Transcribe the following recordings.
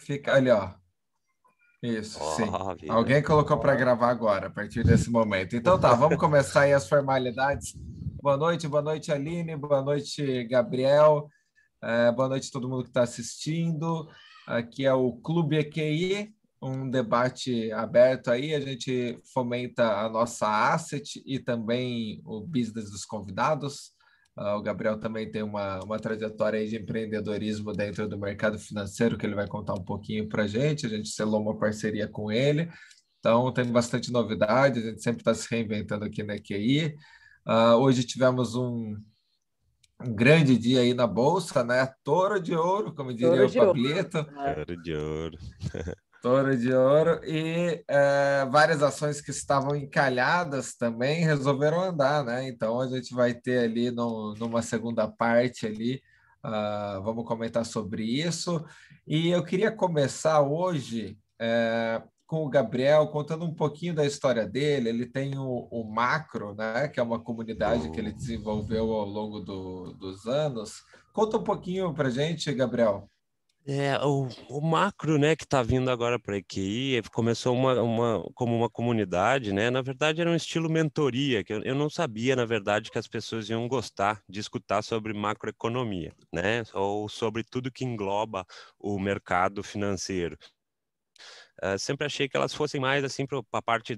Fica ali, ó. Isso, sim. Ó, vida. Alguém colocou para gravar agora, a partir desse momento. Então tá, vamos começar aí as formalidades. Boa noite, Aline, boa noite, Gabriel, boa noite a todo mundo que está assistindo. Aqui é o Clube EQI, um debate aberto aí. A gente fomenta a nossa asset e também o business dos convidados. O Gabriel também tem uma trajetória aí de empreendedorismo dentro do mercado financeiro, que ele vai contar um pouquinho para a gente. A gente selou uma parceria com ele. Então, tem bastante novidade, a gente sempre está se reinventando aqui na QI. Hoje tivemos um grande dia aí na Bolsa, né? Touro de ouro, como diria Touro o de ouro. Pablito. Ouro de ouro. Touro de ouro e várias ações que estavam encalhadas também resolveram andar, né? Então a gente vai ter ali numa segunda parte ali, vamos comentar sobre isso. E eu queria começar hoje com o Gabriel contando um pouquinho da história dele. Ele tem o Macro, né? Que é uma comunidade que ele desenvolveu ao longo dos anos. Conta um pouquinho para gente, Gabriel. O macro, né, que está vindo agora para a EQI, começou como uma comunidade, né? Na verdade, era um estilo mentoria, que eu não sabia, na verdade, que as pessoas iam gostar de escutar sobre macroeconomia, né? Ou sobre tudo que engloba o mercado financeiro. Sempre achei que elas fossem mais assim para a parte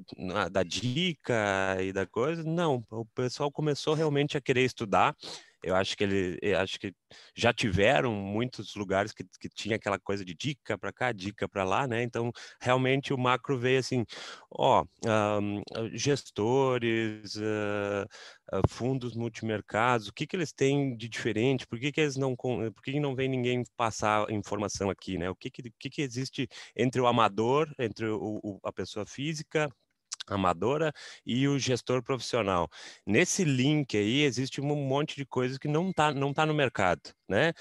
da dica e da coisa. Não, o pessoal começou realmente a querer estudar. Eu acho que já tiveram muitos lugares que tinha aquela coisa de dica para cá, dica para lá, né? Então, realmente o macro veio assim, ó, gestores, fundos multimercados, o que que eles têm de diferente? Por que que eles não, por que que não vem ninguém passar informação aqui, né? O que que existe entre o amador, entre a pessoa física amadora e o gestor profissional. Nesse link aí existe um monte de coisas que não tá no mercado, né?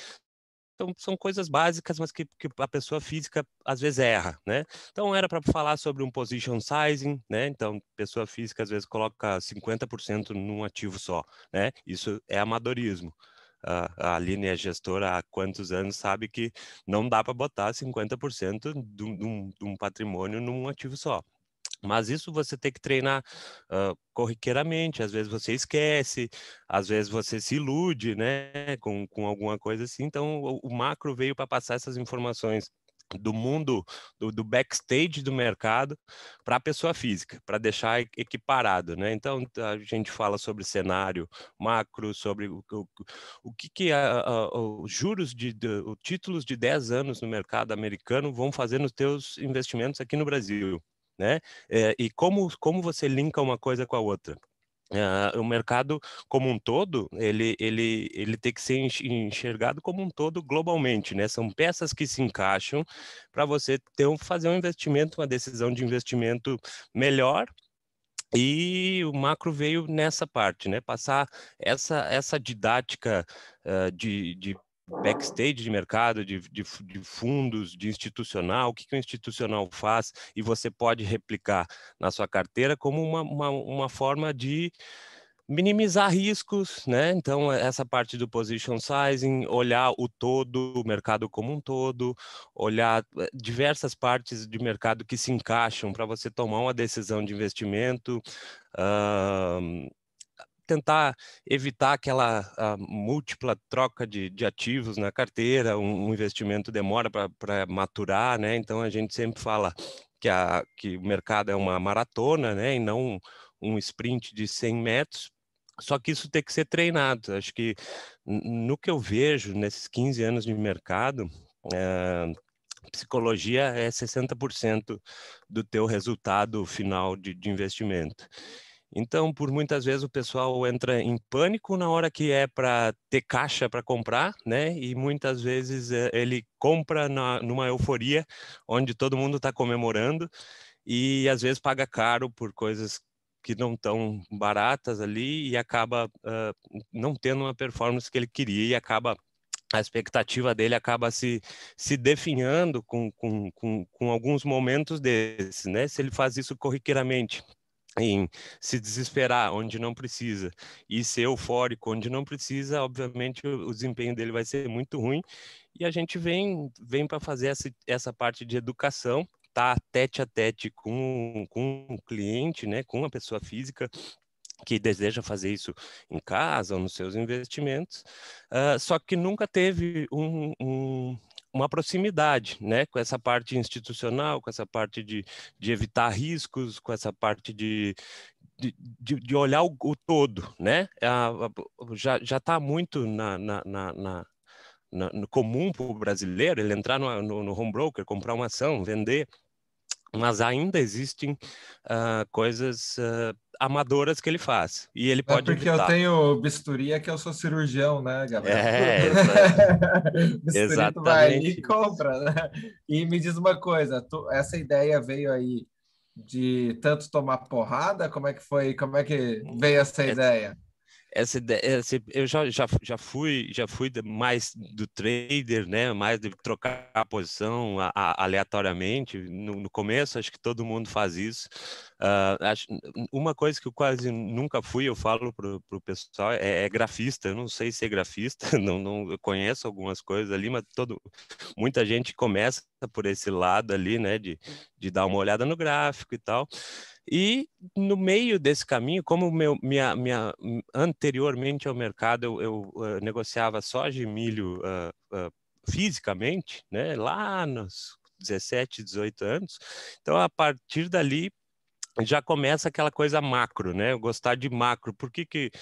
Então, são coisas básicas, mas que a pessoa física às vezes erra, né? Então, era para falar sobre um position sizing, né? Então, pessoa física às vezes coloca 50% num ativo só, né? Isso é amadorismo. A Aline é gestora há quantos anos, sabe que não dá para botar 50% de um patrimônio num ativo só. Mas isso você tem que treinar corriqueiramente. Às vezes você esquece, às vezes você se ilude, né, com alguma coisa assim. Então, o macro veio para passar essas informações do mundo, do backstage do mercado para a pessoa física, para deixar equiparado, né? Então, a gente fala sobre cenário macro, sobre o que os juros os títulos de 10 anos no mercado americano vão fazer nos teus investimentos aqui no Brasil, né? E como você linka uma coisa com a outra? O mercado como um todo, ele tem que ser enxergado como um todo globalmente, né? São peças que se encaixam para você fazer um investimento, uma decisão de investimento melhor. E o macro veio nessa parte, né? Passar essa didática de backstage de mercado, de fundos, de institucional, o que o institucional faz e você pode replicar na sua carteira como uma forma de minimizar riscos, né? Então, essa parte do position sizing, olhar o todo, o mercado como um todo, olhar diversas partes de mercado que se encaixam para você tomar uma decisão de investimento, tentar evitar aquela múltipla troca de ativos na carteira. Um investimento demora para maturar, né? Então, a gente sempre fala que o mercado é uma maratona, né? E não um sprint de 100 metros. Só que isso tem que ser treinado. Acho que no que eu vejo nesses 15 anos de mercado, psicologia é 60% do teu resultado final de investimento. Então, por muitas vezes o pessoal entra em pânico na hora que é para ter caixa para comprar, né? E muitas vezes ele compra numa euforia, onde todo mundo está comemorando e às vezes paga caro por coisas que não estão baratas ali e acaba não tendo uma performance que ele queria e acaba a expectativa dele acaba se definhando com alguns momentos desses, né? Se ele faz isso corriqueiramente em se desesperar onde não precisa e ser eufórico onde não precisa, obviamente o desempenho dele vai ser muito ruim. E a gente vem para fazer essa parte de educação, tá tete a tete com um cliente, né, com uma pessoa física que deseja fazer isso em casa ou nos seus investimentos, só que nunca teve uma proximidade, né, com essa parte institucional, com essa parte de evitar riscos, com essa parte de olhar o todo, né? Já está muito no comum para o brasileiro ele entrar no home broker, comprar uma ação, vender, mas ainda existem coisas amadoras que ele faz e ele Não é pode porque eu evitar. tenho bisturi é que eu sou cirurgião, né, Gabriel? É, Bisturi, tu vai ali e exatamente. compra, né? E me diz uma coisa, essa ideia veio aí de tanto tomar porrada? Como é que foi? Como é que veio essa ideia? Essa ideia, eu já fui mais do trader, né? Mais de trocar a posição aleatoriamente. No começo, acho que todo mundo faz isso. Uma coisa que eu quase nunca fui, eu falo pro pessoal, é grafista. Eu não sei ser grafista, não, eu conheço algumas coisas ali, mas muita gente começa por esse lado ali, né? De dar uma olhada no gráfico e tal. E no meio desse caminho, como anteriormente ao mercado eu negociava soja e milho fisicamente, né, lá nos 17, 18 anos, então a partir dali já começa aquela coisa macro, né? Eu gostar de macro. Por que que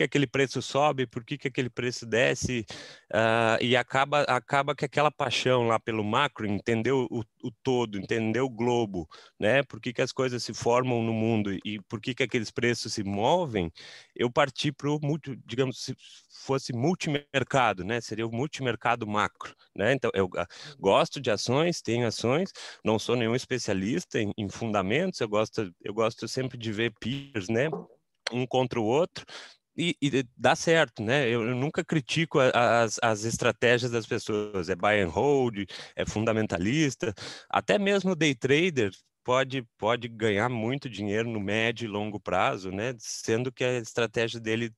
aquele preço sobe? Por que que aquele preço desce? E acaba que aquela paixão lá pelo macro, entender o todo, entender o globo, né? Por que que as coisas se formam no mundo e por que que aqueles preços se movem? Eu parti para o, digamos, se fosse multimercado, né? Seria o multimercado macro, né? Então, eu gosto de ações, tenho ações, não sou nenhum especialista em fundamentos, eu gosto sempre de ver peers, né, um contra o outro, e dá certo, né? Eu nunca critico as estratégias das pessoas, é buy and hold, é fundamentalista, até mesmo day trader pode ganhar muito dinheiro no médio e longo prazo, né? Sendo que a estratégia dele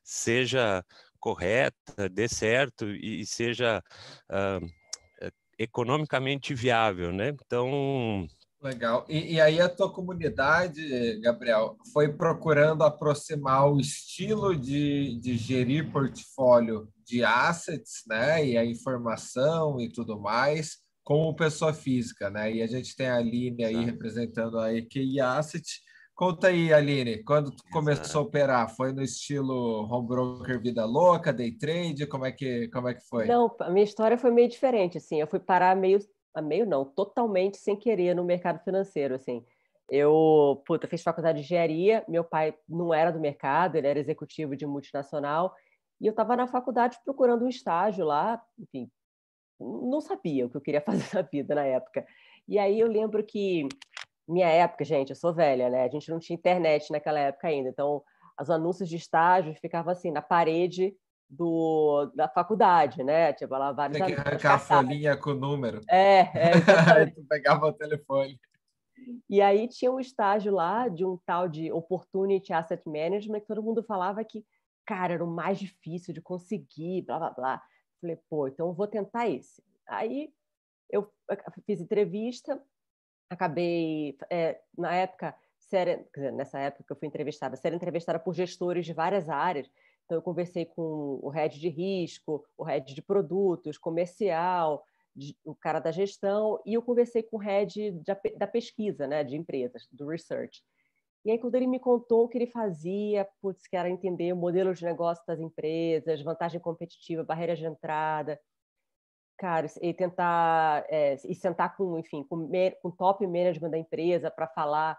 seja correta, dê certo e seja economicamente viável, né? Então, Legal. E aí a tua comunidade, Gabriel, foi procurando aproximar o estilo de gerir portfólio de assets, né? E a informação e tudo mais, como pessoa física, né? E a gente tem a Aline aí exato, representando a EQI Asset. Conta aí, Aline, quando tu começou a exato. operar, foi no estilo home broker vida louca, day trade? Como é que foi? Não, a minha história foi meio diferente, assim. Eu fui parar meio não, totalmente sem querer no mercado financeiro, assim. Puta, fiz faculdade de engenharia, meu pai não era do mercado, ele era executivo de multinacional, e eu estava na faculdade procurando um estágio lá, enfim, não sabia o que eu queria fazer na vida na época. E aí eu lembro que, minha época, gente, eu sou velha, né? A gente não tinha internet naquela época ainda, então os anúncios de estágios ficavam assim na parede da faculdade, né? Tipo, lá vários Tem que anúncios, arrancar a cartazes. folhinha com o número. Aí Exatamente. tu pegava o telefone. E aí tinha um estágio lá de um tal de Opportunity Asset Management que todo mundo falava que, cara, era o mais difícil de conseguir, blá, blá, blá. Falei, pô, então eu vou tentar esse. Aí eu fiz entrevista, acabei, na época, quer dizer, nessa época que eu fui entrevistada, ser entrevistada por gestores de várias áreas. Então, eu conversei com o head de risco, o head de produtos, comercial, o cara da gestão, e eu conversei com o head da pesquisa, né, de empresas, do research. E aí, quando ele me contou o que ele fazia, putz, que era entender o modelo de negócio das empresas, vantagem competitiva, barreiras de entrada, cara, e tentar e sentar com, enfim, com top management da empresa para falar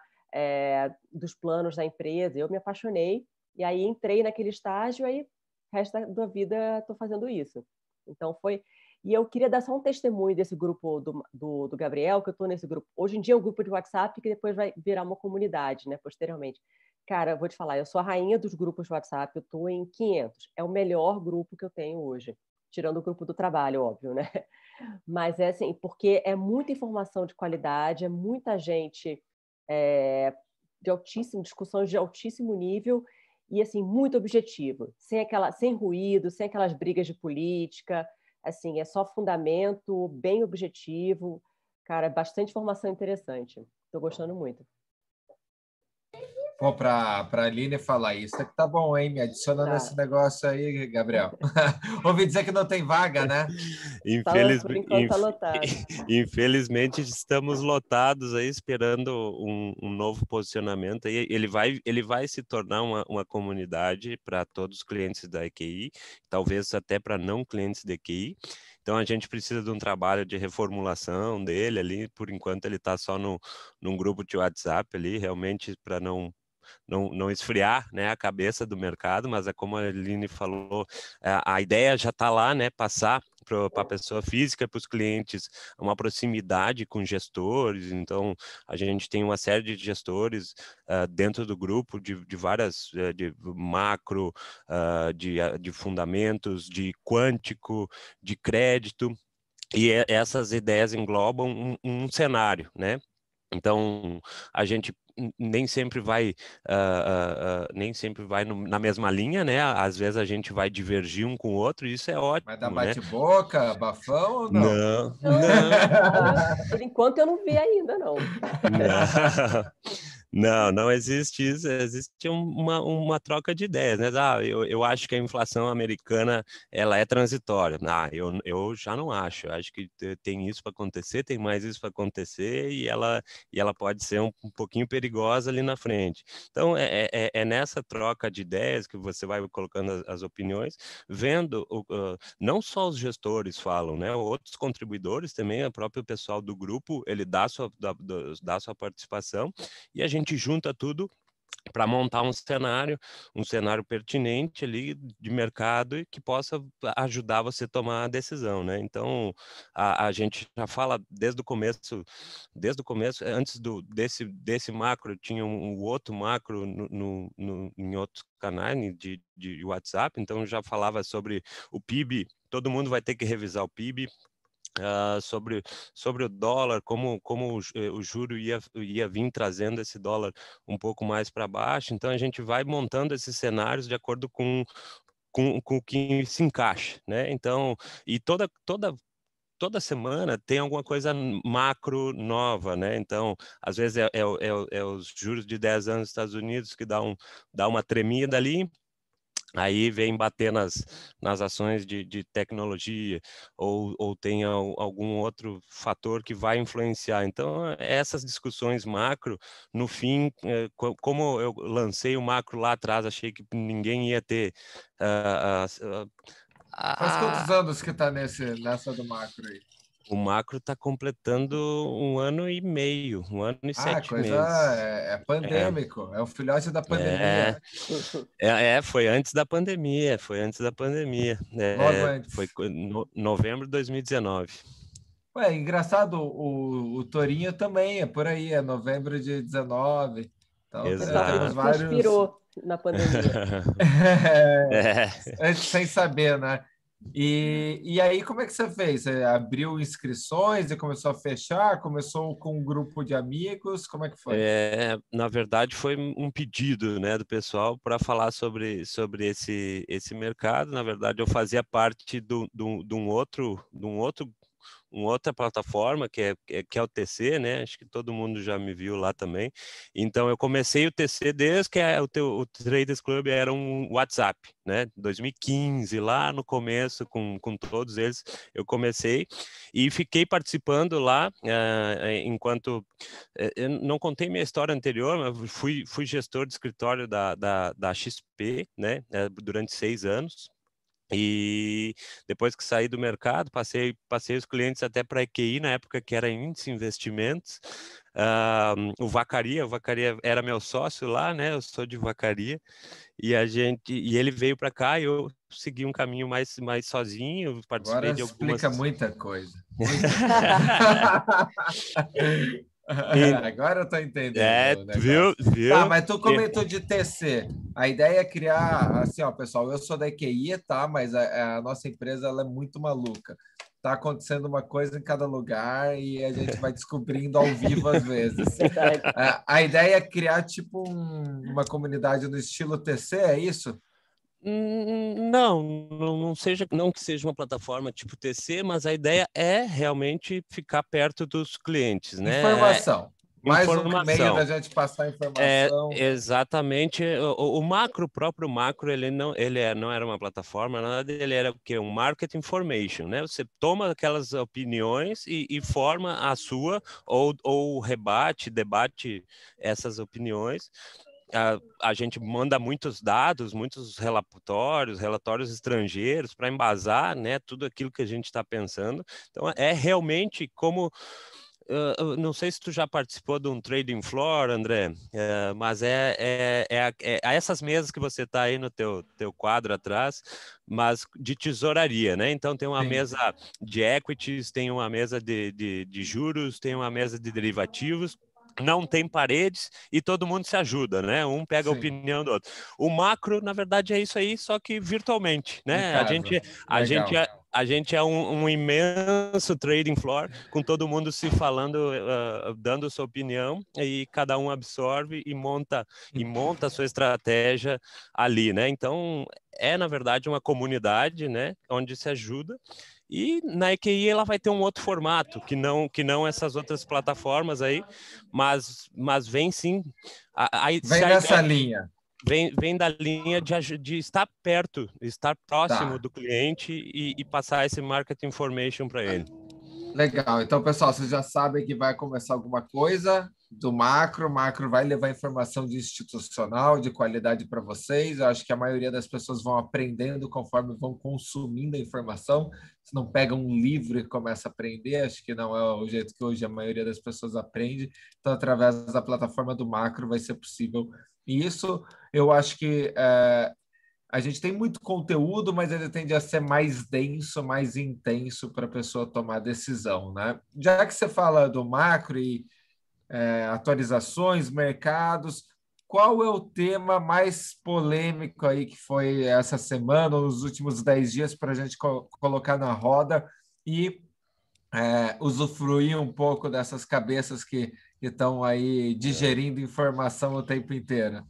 dos planos da empresa. Eu me apaixonei e aí entrei naquele estágio e aí o resto da vida estou fazendo isso. Então foi. E eu queria dar só um testemunho desse grupo do Gabriel, que eu estou nesse grupo. Hoje em dia é um grupo de WhatsApp que depois vai virar uma comunidade, né, posteriormente. Cara, eu vou te falar, eu sou a rainha dos grupos de WhatsApp, eu estou em 500. É o melhor grupo que eu tenho hoje, tirando o grupo do trabalho, óbvio, né? Mas é assim, porque é muita informação de qualidade, é muita gente discussões de altíssimo nível e assim muito objetivo, sem ruído, sem aquelas brigas de política, assim, é só fundamento, bem objetivo, cara, bastante informação interessante. Estou gostando muito. Pô, para a Aline falar isso, é que tá bom, hein? Me adiciona nesse negócio aí, Gabriel. Ouvi dizer que não tem vaga, né? Por enquanto tá lotado. Infelizmente, estamos lotados aí, esperando um novo posicionamento. Aí, ele vai se tornar uma comunidade para todos os clientes da EQI, talvez até para não clientes da EQI. Então, a gente precisa de um trabalho de reformulação dele ali. Por enquanto, ele está só num grupo de WhatsApp ali, realmente para não esfriar, né, a cabeça do mercado, mas é como a Aline falou, a ideia já está lá, né, passar para a pessoa física, para os clientes, uma proximidade com gestores. Então, a gente tem uma série de gestores dentro do grupo, de várias, de macro, de fundamentos, de quântico, de crédito, e essas ideias englobam um cenário, né? Então, a gente nem sempre vai na mesma linha, né? Às vezes a gente vai divergir um com o outro, e isso é ótimo, Vai dar né? bate-boca, bafão ou não? Não. Por enquanto eu não vi ainda, não. Não existe isso, existe uma troca de ideias, né? Eu acho que a inflação americana ela é transitória. Eu já não acho. Eu acho que tem isso para acontecer, tem mais isso para acontecer, e ela pode ser um pouquinho perigosa ali na frente. Então, é nessa troca de ideias que você vai colocando as opiniões, vendo não só os gestores falam, né? Outros contribuidores também, o próprio pessoal do grupo, ele dá sua participação, e a gente junta tudo para montar um cenário pertinente ali de mercado e que possa ajudar você a tomar a decisão, né? Então, a gente já fala desde o começo, antes desse macro, tinha um outro macro em outros canais de WhatsApp, então já falava sobre o PIB, todo mundo vai ter que revisar o PIB, sobre o dólar, como o juro ia vir trazendo esse dólar um pouco mais para baixo. Então, a gente vai montando esses cenários de acordo com o que se encaixa, né? Então, e toda semana tem alguma coisa macro nova, né? Então, às vezes é os juros de 10 anos dos Estados Unidos que dá uma tremida ali, aí vem bater nas ações de tecnologia, ou tem algum outro fator que vai influenciar. Então, essas discussões macro, no fim, como eu lancei o macro lá atrás, achei que ninguém ia ter... Faz quantos anos que está nessa do macro aí? O macro está completando 1 ano e meio, 1 ano e 7 coisa meses. pandêmico, é o filhote da pandemia. Foi antes da pandemia, Logo antes. Foi novembro de 2019. Engraçado, o Torinho também é por aí, é novembro de 19. Então, temos vários... Se inspirou na pandemia. Sem saber, né? E aí, como é que você fez? Você abriu inscrições e começou a fechar? Começou com um grupo de amigos? Como é que foi? Na verdade, foi um pedido, né, do pessoal para falar sobre esse mercado. Na verdade, eu fazia parte de outra plataforma que é o TC, né? Acho que todo mundo já me viu lá também. Então, eu comecei o TC desde que o Traders Club era um WhatsApp, né? 2015, lá no começo, com todos eles, eu comecei e fiquei participando lá enquanto... Eu não contei minha história anterior, mas fui gestor de escritório da XP, né? Durante 6 anos. E depois que saí do mercado, passei os clientes até para a EQI, na época que era Índice Investimentos. O Vacaria era meu sócio lá, né? Eu sou de Vacaria. E ele veio para cá e eu segui um caminho mais sozinho. Participei de algumas... explica muita coisa. Agora eu estou entendendo. Viu? Tá, mas tu comentou de TC. A ideia é criar, assim, ó, pessoal, eu sou da EQI, tá? Mas a nossa empresa ela é muito maluca. está acontecendo uma coisa em cada lugar e a gente vai descobrindo ao vivo às vezes. Verdade. A ideia é criar tipo uma comunidade no estilo TC, é isso? Não que seja uma plataforma tipo TC, mas a ideia é realmente ficar perto dos clientes, né? Informação. Mais um meio da Informação. gente passar informação. Exatamente. O próprio macro, não era uma plataforma, na verdade ele era o quê? Um market information, né? Você toma aquelas opiniões e forma a sua, ou debate essas opiniões. A gente manda muitos dados, muitos relatórios estrangeiros para embasar, né, tudo aquilo que a gente está pensando. Então, é realmente como... não sei se tu já participou de um trading floor, André, mas essas mesas que você está aí no teu quadro atrás, mas de tesouraria, né? Então tem uma mesa de equities, tem uma mesa de juros, tem uma mesa de derivativos, não tem paredes e todo mundo se ajuda, né? Um pega a opinião do outro. O macro, na verdade, é isso aí, só que virtualmente, né? A gente é um imenso trading floor, com todo mundo se falando, dando sua opinião, e cada um absorve e monta a sua estratégia ali, né? Então, na verdade, uma comunidade, né? Onde se ajuda. E na EQI ela vai ter um outro formato, que não essas outras plataformas aí, mas vem sim. Vem nessa linha. Vem da linha de estar perto, estar próximo do cliente e passar esse market information para ele. Legal. Então, pessoal, vocês já sabem que vai começar alguma coisa do macro. O macro vai levar informação de institucional, de qualidade para vocês. Eu acho que a maioria das pessoas vão aprendendo conforme vão consumindo a informação. Se não pega um livro e começa a aprender, acho que não é o jeito que hoje a maioria das pessoas aprende. Então, através da plataforma do macro vai ser possível. E isso, eu acho que a gente tem muito conteúdo, mas ele tende a ser mais denso, mais intenso para a pessoa tomar decisão, né? Já que você fala do macro e atualizações, mercados, qual é o tema mais polêmico aí que foi essa semana, ou nos últimos 10 dias, para a gente colocar na roda e usufruir um pouco dessas cabeças que estão aí digerindo informação o tempo inteiro?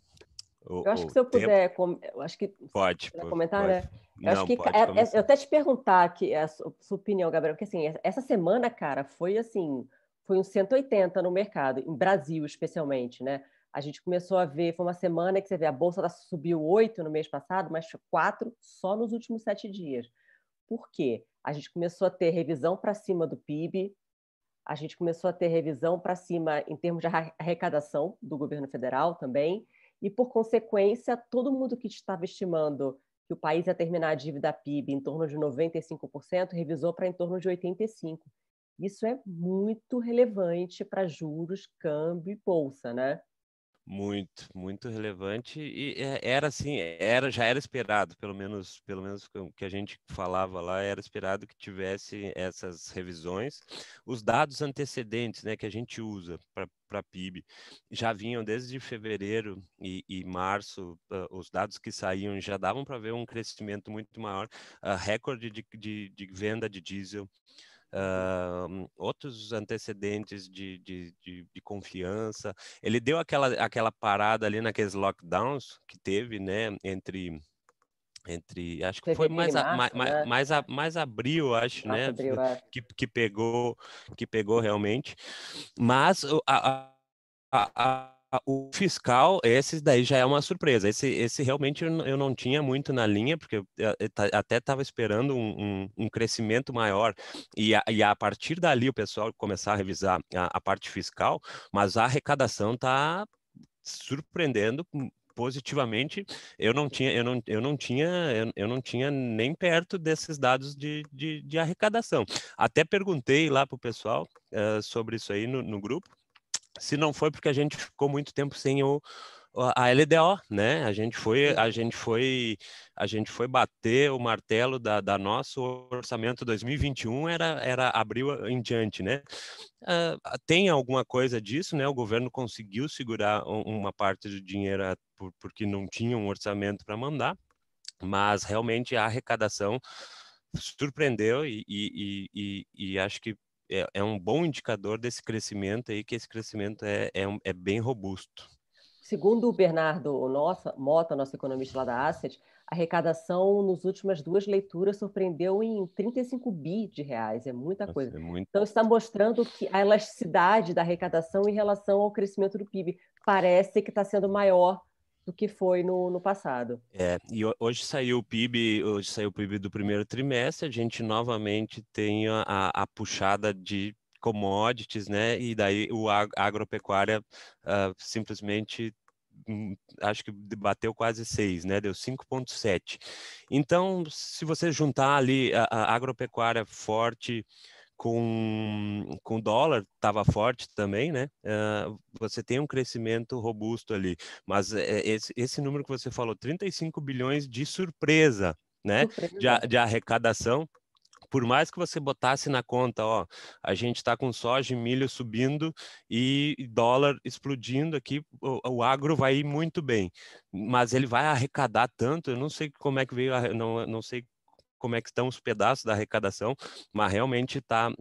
Eu acho que se eu puder, eu acho que pode comentar, pode. né? Eu acho Não, que pode eu até te perguntar aqui a sua opinião, Gabriel, porque assim, essa semana, cara, foi assim, foi um 180 no mercado, em Brasil especialmente, né? A gente começou a ver, foi uma semana que você vê, a bolsa subiu 8 no mês passado, mas 4 só nos últimos 7 dias. Por quê? A gente começou a ter revisão para cima do PIB, a gente começou a ter revisão para cima em termos de arrecadação do governo federal também, e, por consequência, todo mundo que estava estimando que o país ia terminar a dívida PIB em torno de 95%, revisou para em torno de 85%. Isso é muito relevante para juros, câmbio e bolsa, né? Muito relevante e era assim, já era esperado, pelo menos o que a gente falava lá, era esperado que tivesse essas revisões. Os dados antecedentes, né, que a gente usa para PIB, já vinham desde fevereiro e março, os dados que saíam já davam para ver um crescimento muito maior, recorde de venda de diesel. Outros antecedentes de confiança. Ele deu aquela parada ali naqueles lockdowns que teve, né, entre acho que foi Fevereiro e março, né? mais abril, acho, Março, né, abril, que pegou realmente, mas o fiscal, esse daí já é uma surpresa. Esse realmente eu não tinha muito na linha, porque eu até estava esperando um crescimento maior. E a partir dali o pessoal começar a revisar a parte fiscal, mas a arrecadação está surpreendendo positivamente. Eu não tinha nem perto desses dados de arrecadação. Até perguntei lá para o pessoal sobre isso aí no grupo, se não foi porque a gente ficou muito tempo sem a LDO, né? A gente foi bater o martelo da nosso orçamento 2021, era abril em diante, né? Tem alguma coisa disso, né? O governo conseguiu segurar uma parte do dinheiro porque não tinha um orçamento para mandar, mas realmente a arrecadação surpreendeu e acho que é um bom indicador desse crescimento aí, que esse crescimento é bem robusto. Segundo o Bernardo Mota, nosso economista lá da Asset, a arrecadação nas últimas 2 leituras surpreendeu em 35 bi de reais, é muita Nossa, coisa. é muito... Então, isso está mostrando que a elasticidade da arrecadação em relação ao crescimento do PIB parece que está sendo maior do que foi no passado. E hoje saiu o PIB do primeiro trimestre, a gente novamente tem a puxada de commodities, né? E daí a agropecuária simplesmente acho que bateu quase 6, né? Deu 5,7. Então, se você juntar ali a agropecuária forte com o dólar, estava forte também, né? Você tem um crescimento robusto ali. Mas esse número que você falou, 35 bilhões de surpresa, né? De arrecadação. Por mais que você botasse na conta, ó, a gente está com soja e milho subindo e dólar explodindo aqui, o agro vai ir muito bem. Mas ele vai arrecadar tanto, eu não sei como é que veio, não sei como é que estão os pedaços da arrecadação, mas realmente está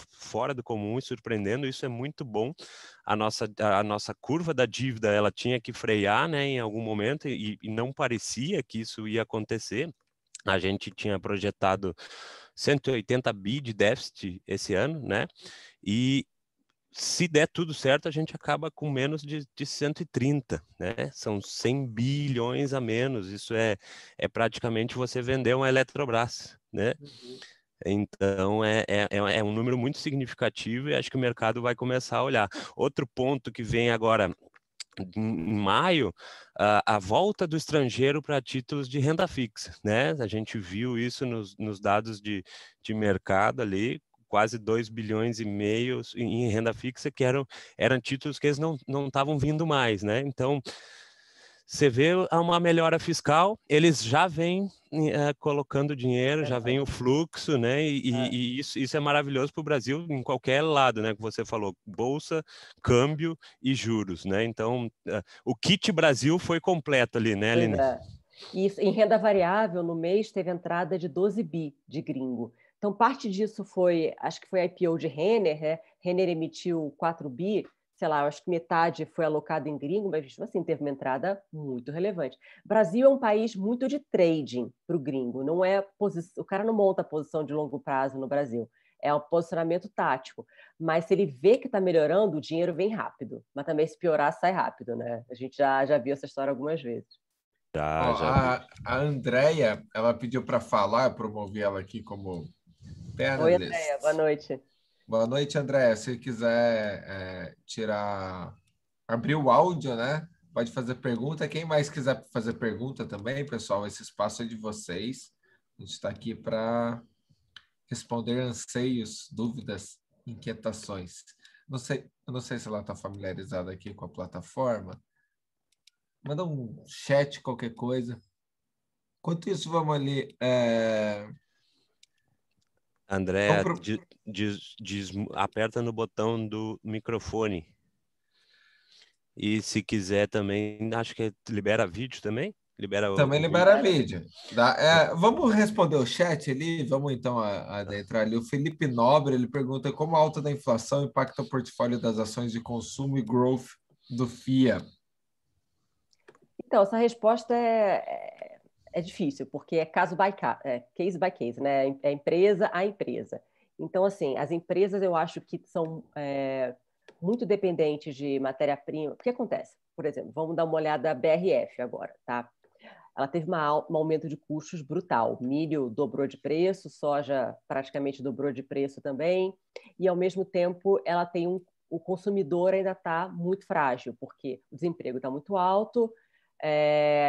fora do comum e surpreendendo. Isso é muito bom. A nossa curva da dívida, ela tinha que frear, né, em algum momento e não parecia que isso ia acontecer. A gente tinha projetado 180 bi de déficit esse ano, né? E se der tudo certo, a gente acaba com menos de 130, né? São 100 bilhões a menos. Isso é praticamente você vender uma Eletrobras, né? Uhum. Então, é um número muito significativo e acho que o mercado vai começar a olhar. Outro ponto que vem agora em maio, a volta do estrangeiro para títulos de renda fixa, né? A gente viu isso nos dados de mercado ali, quase 2 bilhões e meio em renda fixa, que eram títulos que eles não estavam vindo mais, né? Então, você vê uma melhora fiscal, eles já vêm colocando dinheiro, já vem o fluxo, né? E isso é maravilhoso para o Brasil em qualquer lado, né? Que você falou, bolsa, câmbio e juros, né? Então, o kit Brasil foi completo ali, né, Aline? Pois é. E em renda variável, no mês, teve entrada de 12 bi de gringo. Então, parte disso foi, acho que foi a IPO de Renner, né? Renner emitiu 4 bi, sei lá, acho que metade foi alocado em gringo, mas assim, teve uma entrada muito relevante. O Brasil é um país muito de trading para o gringo, não é o cara não monta posição de longo prazo no Brasil, é um posicionamento tático. Mas se ele vê que está melhorando, o dinheiro vem rápido. Mas também se piorar, sai rápido, né? A gente já viu essa história algumas vezes. Ó, Já vi. a Andrea, ela pediu para falar, eu promovi ela aqui como Oi, panelist. Andréia, boa noite. Boa noite, Andréia. Se quiser abrir o áudio, né? Pode fazer pergunta. Quem mais quiser fazer pergunta também, pessoal, esse espaço é de vocês. A gente está aqui para responder anseios, dúvidas, inquietações. Eu não sei se ela está familiarizada aqui com a plataforma. Manda um chat, qualquer coisa. Enquanto isso, vamos ali. André, aperta no botão do microfone. E se quiser também, acho que libera vídeo também? Libera Também o vídeo. libera vídeo. Vamos responder o chat ali, vamos então adentrar ali. O Felipe Nobre, ele pergunta como a alta da inflação impacta o portfólio das ações de consumo e growth do FIA. Então, essa resposta é difícil, porque é case by case, né? É empresa a empresa. Então, assim, as empresas eu acho que são muito dependentes de matéria-prima. O que acontece? Por exemplo, vamos dar uma olhada na BRF agora, tá? Ela teve um aumento de custos brutal. Milho dobrou de preço, soja praticamente dobrou de preço também, e ao mesmo tempo ela tem o consumidor ainda está muito frágil, porque o desemprego está muito alto,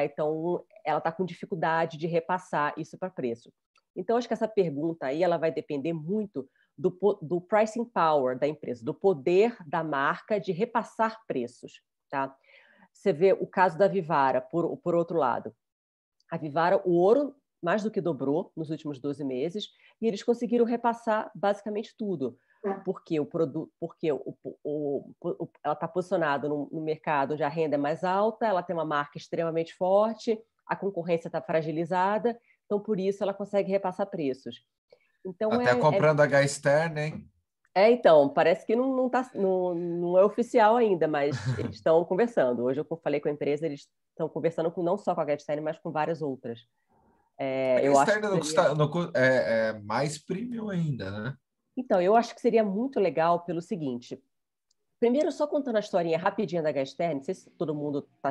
então ela está com dificuldade de repassar isso para preço. Então, acho que essa pergunta aí ela vai depender muito do pricing power da empresa, do poder da marca de repassar preços. Tá? Você vê o caso da Vivara, por outro lado. A Vivara, o ouro mais do que dobrou nos últimos 12 meses e eles conseguiram repassar basicamente tudo. Porque ela está posicionada no mercado onde a renda é mais alta, ela tem uma marca extremamente forte, a concorrência está fragilizada, Então, por isso, ela consegue repassar preços. Então, Até comprando a H-Stern, hein? Então, parece que não é oficial ainda, mas eles estão conversando. Hoje eu falei com a empresa, eles estão conversando não só com a H-Stern, mas com várias outras. A Eu acho que H-Stern é mais premium ainda, né? Então, eu acho que seria muito legal pelo seguinte. Primeiro, só contando a historinha rapidinha da H-Stern, não sei se todo mundo está...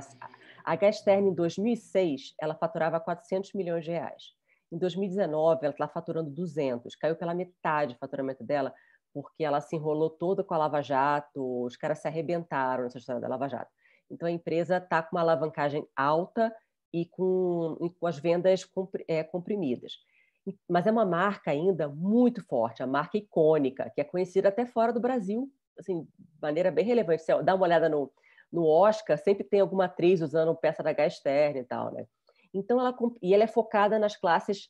A H-Stern, em 2006, ela faturava 400 milhões de reais. Em 2019, ela está faturando 200. Caiu pela metade o faturamento dela, porque ela se enrolou toda com a Lava Jato, os caras se arrebentaram nessa história da Lava Jato. Então, a empresa está com uma alavancagem alta e com as vendas comprimidas. Mas é uma marca ainda muito forte, a marca icônica, que é conhecida até fora do Brasil, assim, de maneira bem relevante. Você dá uma olhada no Oscar, sempre tem alguma atriz usando peça da H-Stern e tal, né? Então, ela é focada nas classes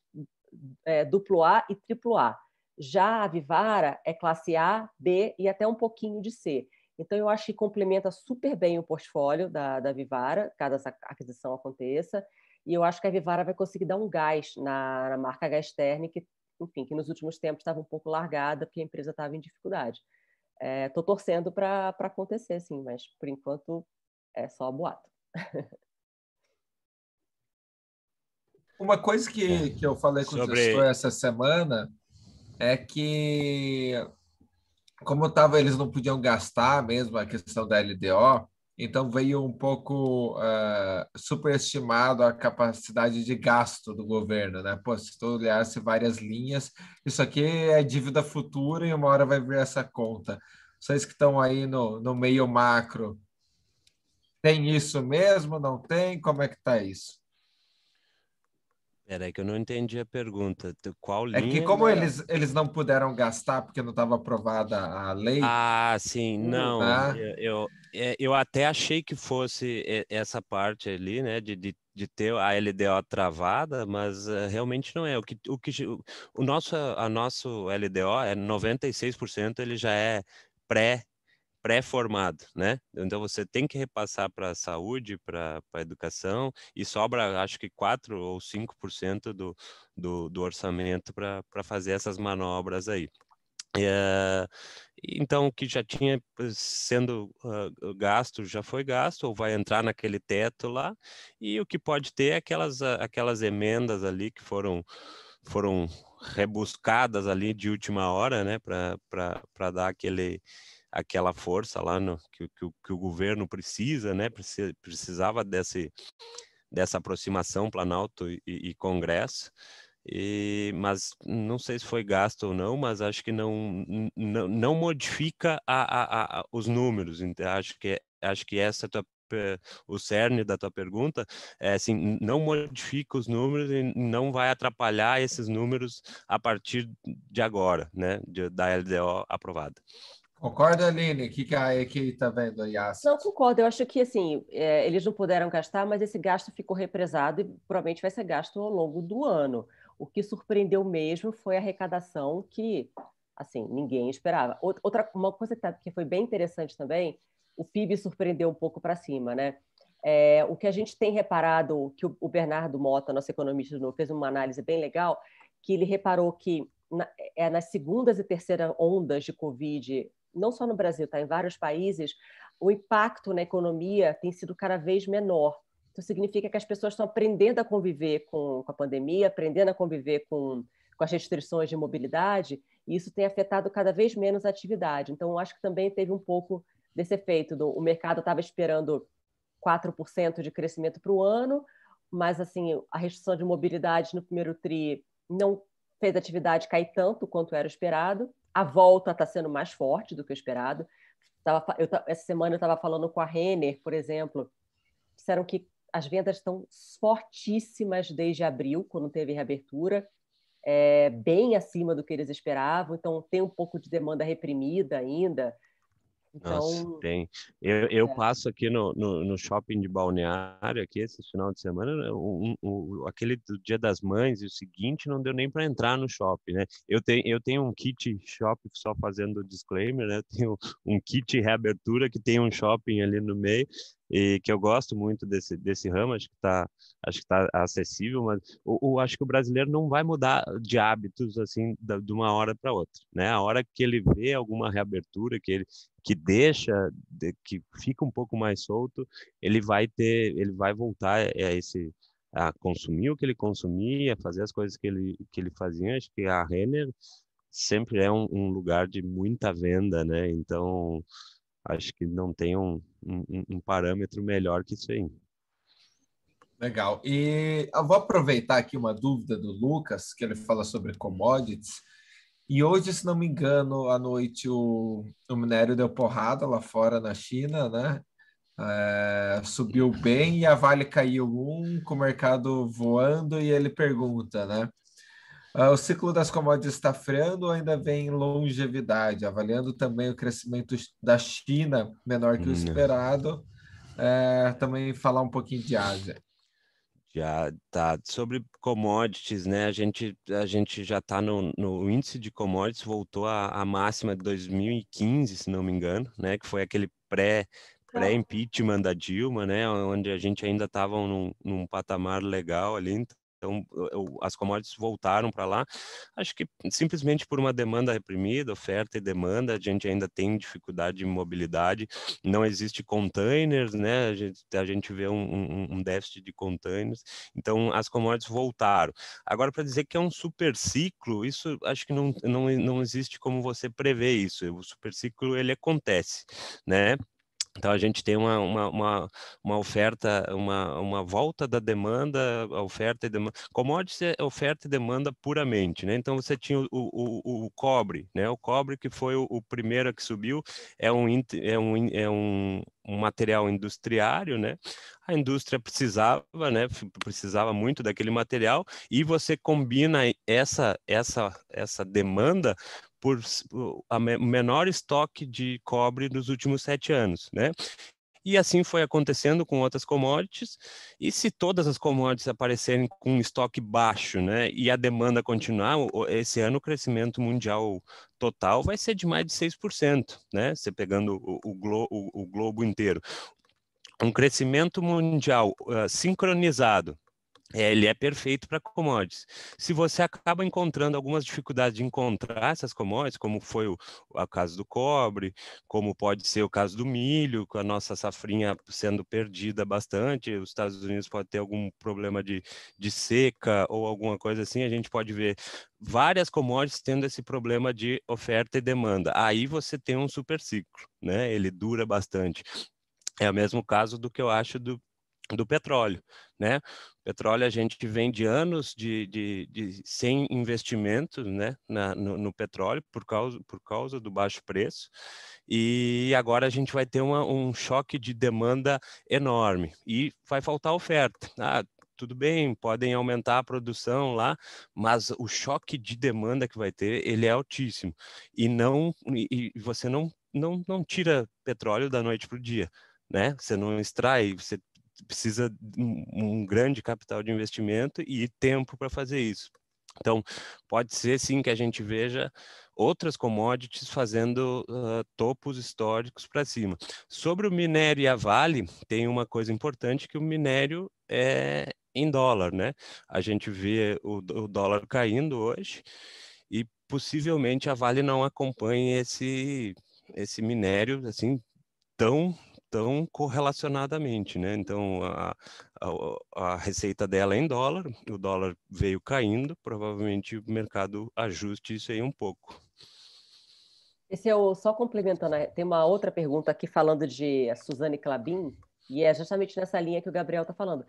AA e AAA. Já a Vivara é classe A, B e até um pouquinho de C. Então, eu acho que complementa super bem o portfólio da Vivara, caso essa aquisição aconteça. E eu acho que a Vivara vai conseguir dar um gás na marca H-Stern, que, enfim, que nos últimos tempos estava um pouco largada, porque a empresa estava em dificuldade. Estou torcendo para acontecer, sim, mas por enquanto é só boato. Uma coisa que eu falei com o gestor essa semana é que, como eles não podiam gastar mesmo a questão da LDO, então veio um pouco superestimado a capacidade de gasto do governo, né? Pô, se tu olhasse várias linhas, isso aqui é dívida futura e uma hora vai vir essa conta. Vocês que estão aí no meio macro, tem isso mesmo? Não tem? Como é que tá isso? Peraí que eu não entendi a pergunta. Qual É que linha? como eles não puderam gastar porque não estava aprovada a lei, Ah, sim, não. tá? Eu até achei que fosse essa parte ali, né, de ter a LDO travada, mas realmente não é. A nosso LDO é 96%, ele já é pré-formado, né? Então você tem que repassar para a saúde, para a educação, e sobra acho que 4 ou 5% do orçamento para fazer essas manobras aí. Então, o que já tinha sendo gasto já foi gasto, ou vai entrar naquele teto lá, e o que pode ter é aquelas emendas ali que foram rebuscadas ali de última hora, né, para dar aquela força lá que o governo precisa, né, precisava dessa aproximação Planalto e Congresso. Mas não sei se foi gasto ou não, mas acho que não modifica os números. Então, acho que essa o cerne da tua pergunta é assim, não modifica os números e não vai atrapalhar esses números a partir de agora, né, da LDO aprovada. Concorda, Aline? O que a EQI está vendo aí? Não, concordo. Eu acho que assim, eles não puderam gastar, mas esse gasto ficou represado e provavelmente vai ser gasto ao longo do ano. O que surpreendeu mesmo foi a arrecadação que, assim, ninguém esperava. Uma coisa que foi bem interessante também, o PIB surpreendeu um pouco para cima, né? O que a gente tem reparado, que o Bernardo Mota, nosso economista, fez uma análise bem legal, que ele reparou que nas segundas e terceiras ondas de Covid, não só no Brasil, tá? Em vários países, o impacto na economia tem sido cada vez menor. Isso significa que as pessoas estão aprendendo a conviver com a pandemia, aprendendo a conviver com as restrições de mobilidade, e isso tem afetado cada vez menos a atividade. Então, eu acho que também teve um pouco desse efeito. O mercado estava esperando 4% de crescimento para o ano, mas assim, a restrição de mobilidade no primeiro TRI não fez a atividade cair tanto quanto era esperado. A volta está sendo mais forte do que o esperado. Essa semana eu estava falando com a Renner, por exemplo, disseram que as vendas estão fortíssimas desde abril, quando teve reabertura, bem acima do que eles esperavam, então tem um pouco de demanda reprimida ainda. Nossa, Então, tem. Eu passo aqui no shopping de Balneário, aqui esse final de semana, né, aquele do Dia das Mães e o seguinte, não deu nem para entrar no shopping, né? Eu tenho um kit shopping, só fazendo disclaimer, né? Tenho um kit reabertura que tem um shopping ali no meio, e que eu gosto muito desse ramo, acho que tá acessível, mas acho que o brasileiro não vai mudar de hábitos assim de uma hora para outra, né? A hora que ele vê alguma reabertura, que fica um pouco mais solto, ele vai voltar a consumir o que ele consumia, fazer as coisas que ele fazia. Acho que a Renner sempre é um lugar de muita venda, né? Então, acho que não tem um parâmetro melhor que isso aí. Legal. E eu vou aproveitar aqui uma dúvida do Lucas, que ele fala sobre commodities. E hoje, se não me engano, à noite o minério deu porrada lá fora na China, né? Subiu bem e a Vale caiu com o mercado voando e ele pergunta, né? O ciclo das commodities está freando ou ainda vem longevidade? Avaliando também o crescimento da China menor que o Hum, esperado, também falar um pouquinho de Ásia. Já tá sobre commodities, né? A gente já está no índice de commodities, voltou à máxima de 2015, se não me engano, né? Que foi aquele pré-impeachment da Dilma, né? Onde a gente ainda estava num patamar legal ali. Então, as commodities voltaram para lá. Acho que simplesmente por uma demanda reprimida, oferta e demanda, a gente ainda tem dificuldade de mobilidade. Não existe containers, né? A gente vê um déficit de containers. Então, as commodities voltaram. Agora, para dizer que é um super ciclo, isso acho que não existe como você prever isso. O super ciclo, ele acontece, né? Então, a gente tem uma oferta, uma volta da demanda, a oferta e demanda. Commodities é oferta e demanda puramente, né? Então, você tinha o cobre, né? O cobre que foi o primeiro que subiu, um material industriário, né? A indústria precisava, né? Precisava muito daquele material e você combina essa demanda por menor estoque de cobre nos últimos 7 anos, né? E assim foi acontecendo com outras commodities. E se todas as commodities aparecerem com um estoque baixo, né, e a demanda continuar, esse ano o crescimento mundial total vai ser de mais de 6%, né? Você pegando o globo inteiro. Um crescimento mundial sincronizado, ele é perfeito para commodities. Se você acaba encontrando algumas dificuldades de encontrar essas commodities, como foi o caso do cobre, como pode ser o caso do milho, com a nossa safrinha sendo perdida bastante, os Estados Unidos pode ter algum problema de seca ou alguma coisa assim, a gente pode ver várias commodities tendo esse problema de oferta e demanda. Aí você tem um super ciclo, né? Ele dura bastante. É o mesmo caso do que eu acho do petróleo, né? Petróleo, a gente vem de anos sem investimento, né, no petróleo por causa do baixo preço, e agora a gente vai ter um choque de demanda enorme e vai faltar oferta. Tudo bem, podem aumentar a produção lá, mas o choque de demanda que vai ter, ele é altíssimo. E você não tira petróleo da noite para o dia, né? Você não extrai, você precisa de um grande capital de investimento e tempo para fazer isso. Então, pode ser sim que a gente veja outras commodities fazendo topos históricos para cima. Sobre o minério e a Vale, tem uma coisa importante, que o minério é em dólar, né? A gente vê o dólar caindo hoje e possivelmente a Vale não acompanhe esse minério assim tão correlacionadamente, né? Então, a receita dela é em dólar, o dólar veio caindo, provavelmente o mercado ajuste isso aí um pouco. Esse é só complementando, né? Tem uma outra pergunta aqui falando de Suzane Clabin, e é justamente nessa linha que o Gabriel está falando.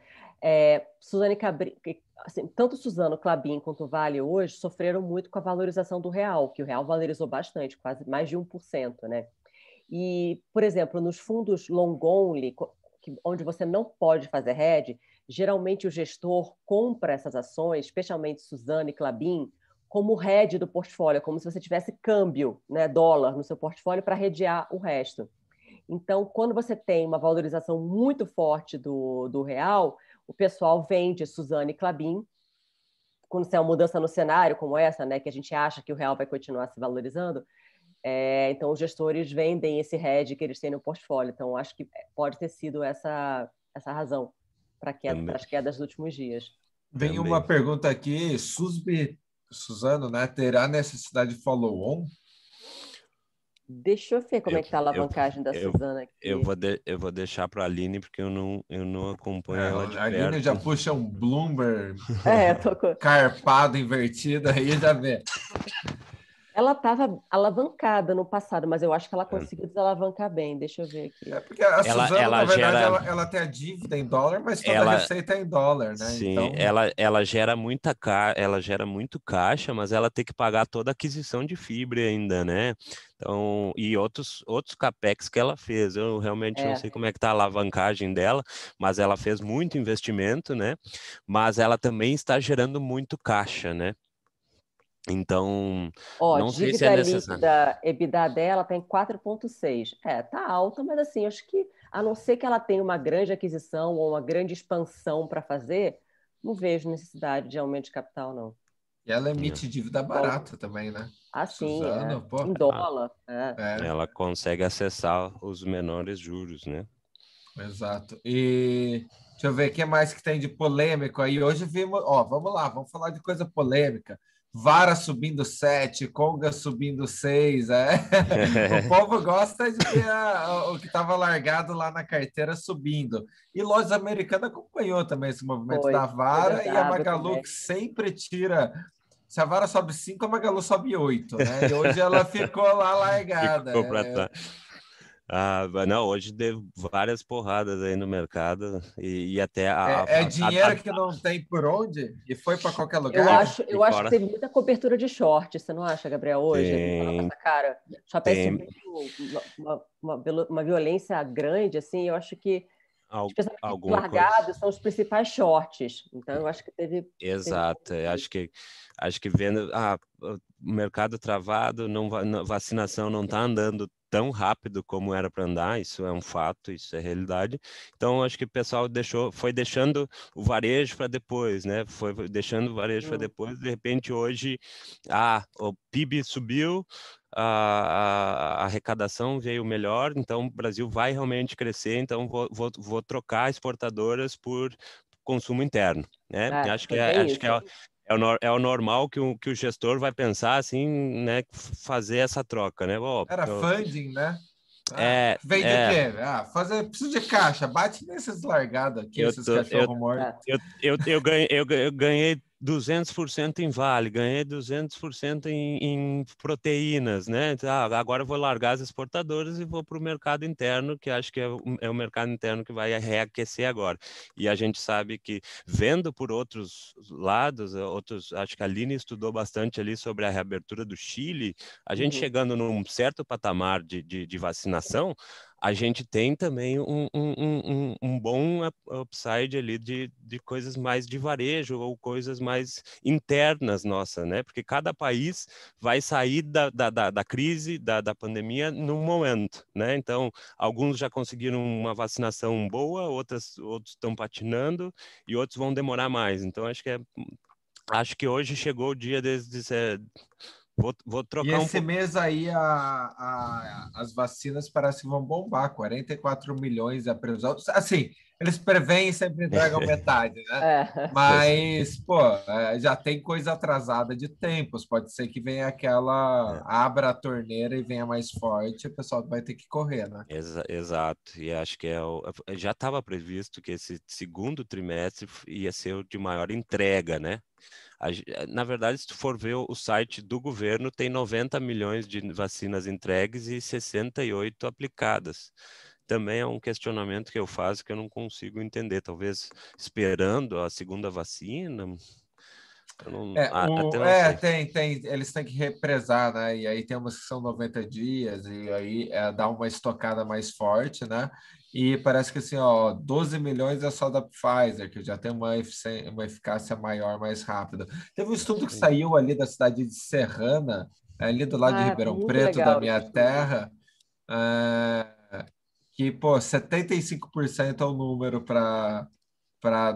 Suzane Clabin, assim, tanto Suzano Clabin quanto o Vale hoje sofreram muito com a valorização do real, que o real valorizou bastante, quase mais de 1%, né? E, por exemplo, nos fundos long only, onde você não pode fazer hedge, geralmente o gestor compra essas ações, especialmente Suzano e Clabin, como hedge do portfólio, como se você tivesse câmbio, né, dólar no seu portfólio para hedgear o resto. Então, quando você tem uma valorização muito forte do real, o pessoal vende Suzano e Clabin. Quando tem uma mudança no cenário como essa, né, que a gente acha que o real vai continuar se valorizando, Então, os gestores vendem esse hedge que eles têm no portfólio. Então, acho que pode ter sido essa razão para as quedas dos últimos dias. Vem uma pergunta aqui, Suzano, né? Terá necessidade de follow-on? Deixa eu ver como é que está a alavancagem da Suzana aqui. Eu vou deixar para a Aline, porque eu não acompanho ela de perto. A Aline já puxa um Bloomberg carpado, invertido, aí já vê. Ela estava alavancada no passado, mas eu acho que ela conseguiu desalavancar bem. Deixa eu ver aqui. Porque a Suzano, na verdade, ela tem a dívida em dólar, mas toda a receita é em dólar, né? Sim, então... ela gera muito caixa, mas ela tem que pagar toda a aquisição de fibra ainda, né? Então, e outros capex que ela fez. Eu realmente não sei como é que está a alavancagem dela, mas ela fez muito investimento, né? Mas ela também está gerando muito caixa, né? Então, não sei se é necessário. Dívida líquida, EBITDA dela está em 4,6. Tá alta, mas assim, acho que a não ser que ela tenha uma grande aquisição ou uma grande expansão para fazer, não vejo necessidade de aumento de capital, não. E ela emite dívida barata também, né? Sim, Suzano, em dólar. Ela consegue acessar os menores juros, né? Exato. E deixa eu ver o que mais que tem de polêmico aí. Hoje vimos, vamos lá, vamos falar de coisa polêmica. Vara subindo 7, Conga subindo 6. O povo gosta de ver o que estava largado lá na carteira subindo. E Lojas Americanas acompanhou também esse movimento da Vara, e a Magalu que sempre tira. Se a Vara sobe 5, a Magalu sobe 8, né? E hoje ela ficou lá largada. Não, hoje deu várias porradas aí no mercado e até dinheiro que não tem por onde e foi para qualquer lugar. Eu acho que teve muita cobertura de short, você não acha, Gabriel? Hoje, essa cara, só subiu uma violência grande, assim. Eu acho que especialmente largados são os principais shorts. Então, eu acho que teve. Exato, acho que vendo o mercado travado, vacinação não está andando tão rápido como era para andar, isso é um fato, isso é realidade. Então, acho que o pessoal foi deixando o varejo para depois, né? Foi deixando o varejo para depois, de repente hoje, o PIB subiu, a arrecadação veio melhor, então o Brasil vai realmente crescer, então vou trocar exportadoras por consumo interno, né? Acho que é o normal que o gestor vai pensar assim, né? Fazer essa troca, né? Era funding, né? Vem de quê? Preciso de caixa, bate nesses largados aqui, esses cachorro mortos. Eu ganhei 200% em Vale, ganhei 200% em proteínas, né? Agora eu vou largar as exportadoras e vou para o mercado interno, que acho que é o mercado interno que vai reaquecer agora. E a gente sabe que, vendo por outros lados, acho que a Aline estudou bastante ali sobre a reabertura do Chile, a gente chegando num certo patamar de vacinação, a gente tem também um bom upside ali de coisas mais de varejo ou coisas mais internas nossa, né? Porque cada país vai sair da crise, da pandemia num momento, né? Então, alguns já conseguiram uma vacinação boa, outros estão patinando e outros vão demorar mais. Então, acho que hoje chegou o dia de dizer... Vou trocar esse mês aí as vacinas parece que vão bombar, 44 milhões a previsão. Assim, eles preveem e sempre entregam metade, né? Mas, já tem coisa atrasada de tempos. Pode ser que venha abra a torneira e venha mais forte, o pessoal vai ter que correr, né? Exato. E acho que já estava previsto que esse segundo trimestre ia ser o de maior entrega, né? Na verdade, se tu for ver o site do governo, tem 90 milhões de vacinas entregues e 68 aplicadas. Também é um questionamento que eu faço que eu não consigo entender. Talvez esperando a segunda vacina. Eles têm que represar, né? E aí tem umas que são 90 dias, e aí dá uma estocada mais forte, né? E parece que assim, 12 milhões é só da Pfizer, que já tem uma eficácia maior, mais rápida. Teve um estudo que saiu ali da cidade de Serrana, ali do lado de Ribeirão Preto, da minha terra, que, 75% é o número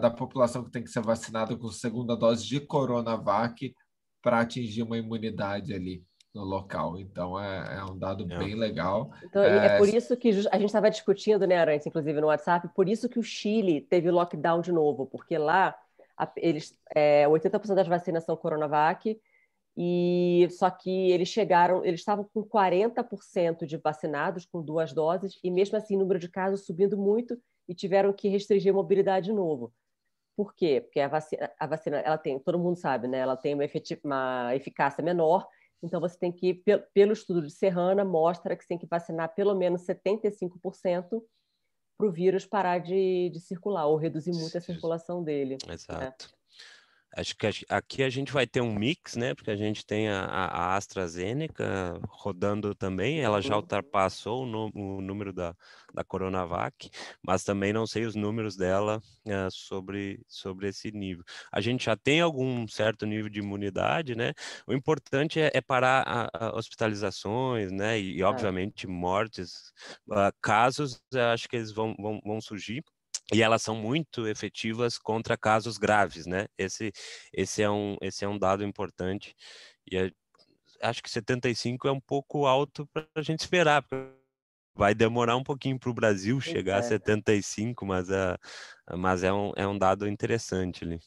da população que tem que ser vacinada com segunda dose de Coronavac para atingir uma imunidade ali. no local. Então, é um dado bem legal. Então, e é por isso que a gente estava discutindo, né, Arantes, inclusive no WhatsApp, por isso que o Chile teve lockdown de novo, porque lá 80% das vacinas são Coronavac, e só que eles estavam com 40% de vacinados com 2 doses, e mesmo assim o número de casos subindo muito e tiveram que restringir a mobilidade de novo. Por quê? Porque a vacina ela tem, todo mundo sabe, né? Ela tem uma eficácia menor, então você tem que, pelo estudo de Serrana, mostra que você tem que vacinar pelo menos 75% para o vírus parar de circular, ou reduzir muito a circulação dele. Exato. Né? Acho que aqui a gente vai ter um mix, né? Porque a gente tem a AstraZeneca rodando também, ela já ultrapassou o número da Coronavac, mas também não sei os números dela sobre esse nível. A gente já tem algum certo nível de imunidade, né? O importante é parar hospitalizações, né? E obviamente mortes. Casos, eu acho que eles vão surgir. E elas são muito efetivas contra casos graves, né? Esse é um dado importante. E acho que 75 é um pouco alto para a gente esperar, porque vai demorar um pouquinho para o Brasil chegar a 75, mas é um dado interessante ali.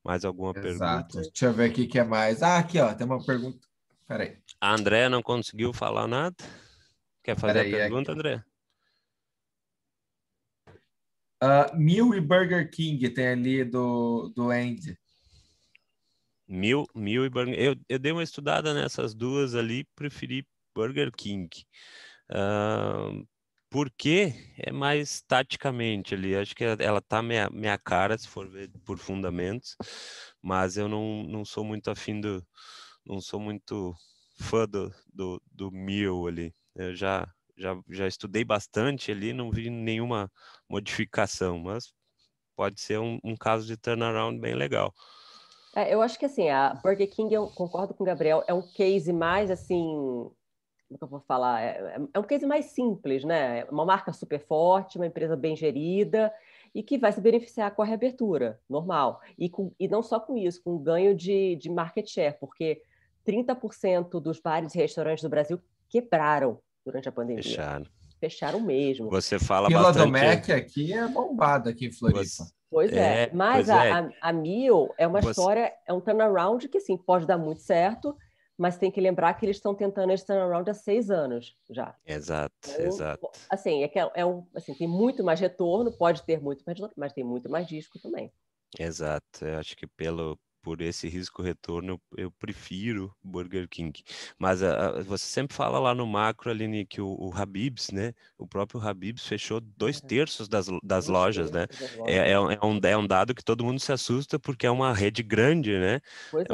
Mais alguma pergunta? Deixa eu ver aqui o que é mais. Aqui, ó, tem uma pergunta. Peraí. A André não conseguiu falar nada? Quer fazer a pergunta, André? Mil e Burger King tem ali do Andy. Mil e Burger. Eu dei uma estudada nessas duas ali, preferi Burger King. Por quê? É mais taticamente ali. Acho que ela tá minha cara, se for ver por fundamentos, mas eu não sou muito afim não sou muito fã do Mil ali. Eu já estudei bastante ali, não vi nenhuma modificação, mas pode ser um caso de turnaround bem legal. Eu acho que assim, a Burger King, eu concordo com o Gabriel, é um case mais assim, como que eu vou falar? É um case mais simples, né? É uma marca super forte, uma empresa bem gerida e que vai se beneficiar com a reabertura, normal. E não só com isso, com ganho de market share, porque 30% dos bares e restaurantes do Brasil quebraram durante a pandemia. Fecharam mesmo. Você fala Fila bastante... do Mac aqui é bombada aqui em Floripa. Pois é, mas a Mil é uma história, é um turnaround que, assim, pode dar muito certo, mas tem que lembrar que eles estão tentando esse turnaround há 6 anos já. Exato, então, exato. Assim, assim, tem muito mais retorno, pode ter muito mais retorno, mas tem muito mais risco também. Exato, eu acho que por esse risco-retorno eu prefiro Burger King. Mas você sempre fala lá no macro, Aline, que o Habib's, né? O próprio Habib's fechou 2/3 das lojas, né? É um dado que todo mundo se assusta porque é uma rede grande, né? Pois é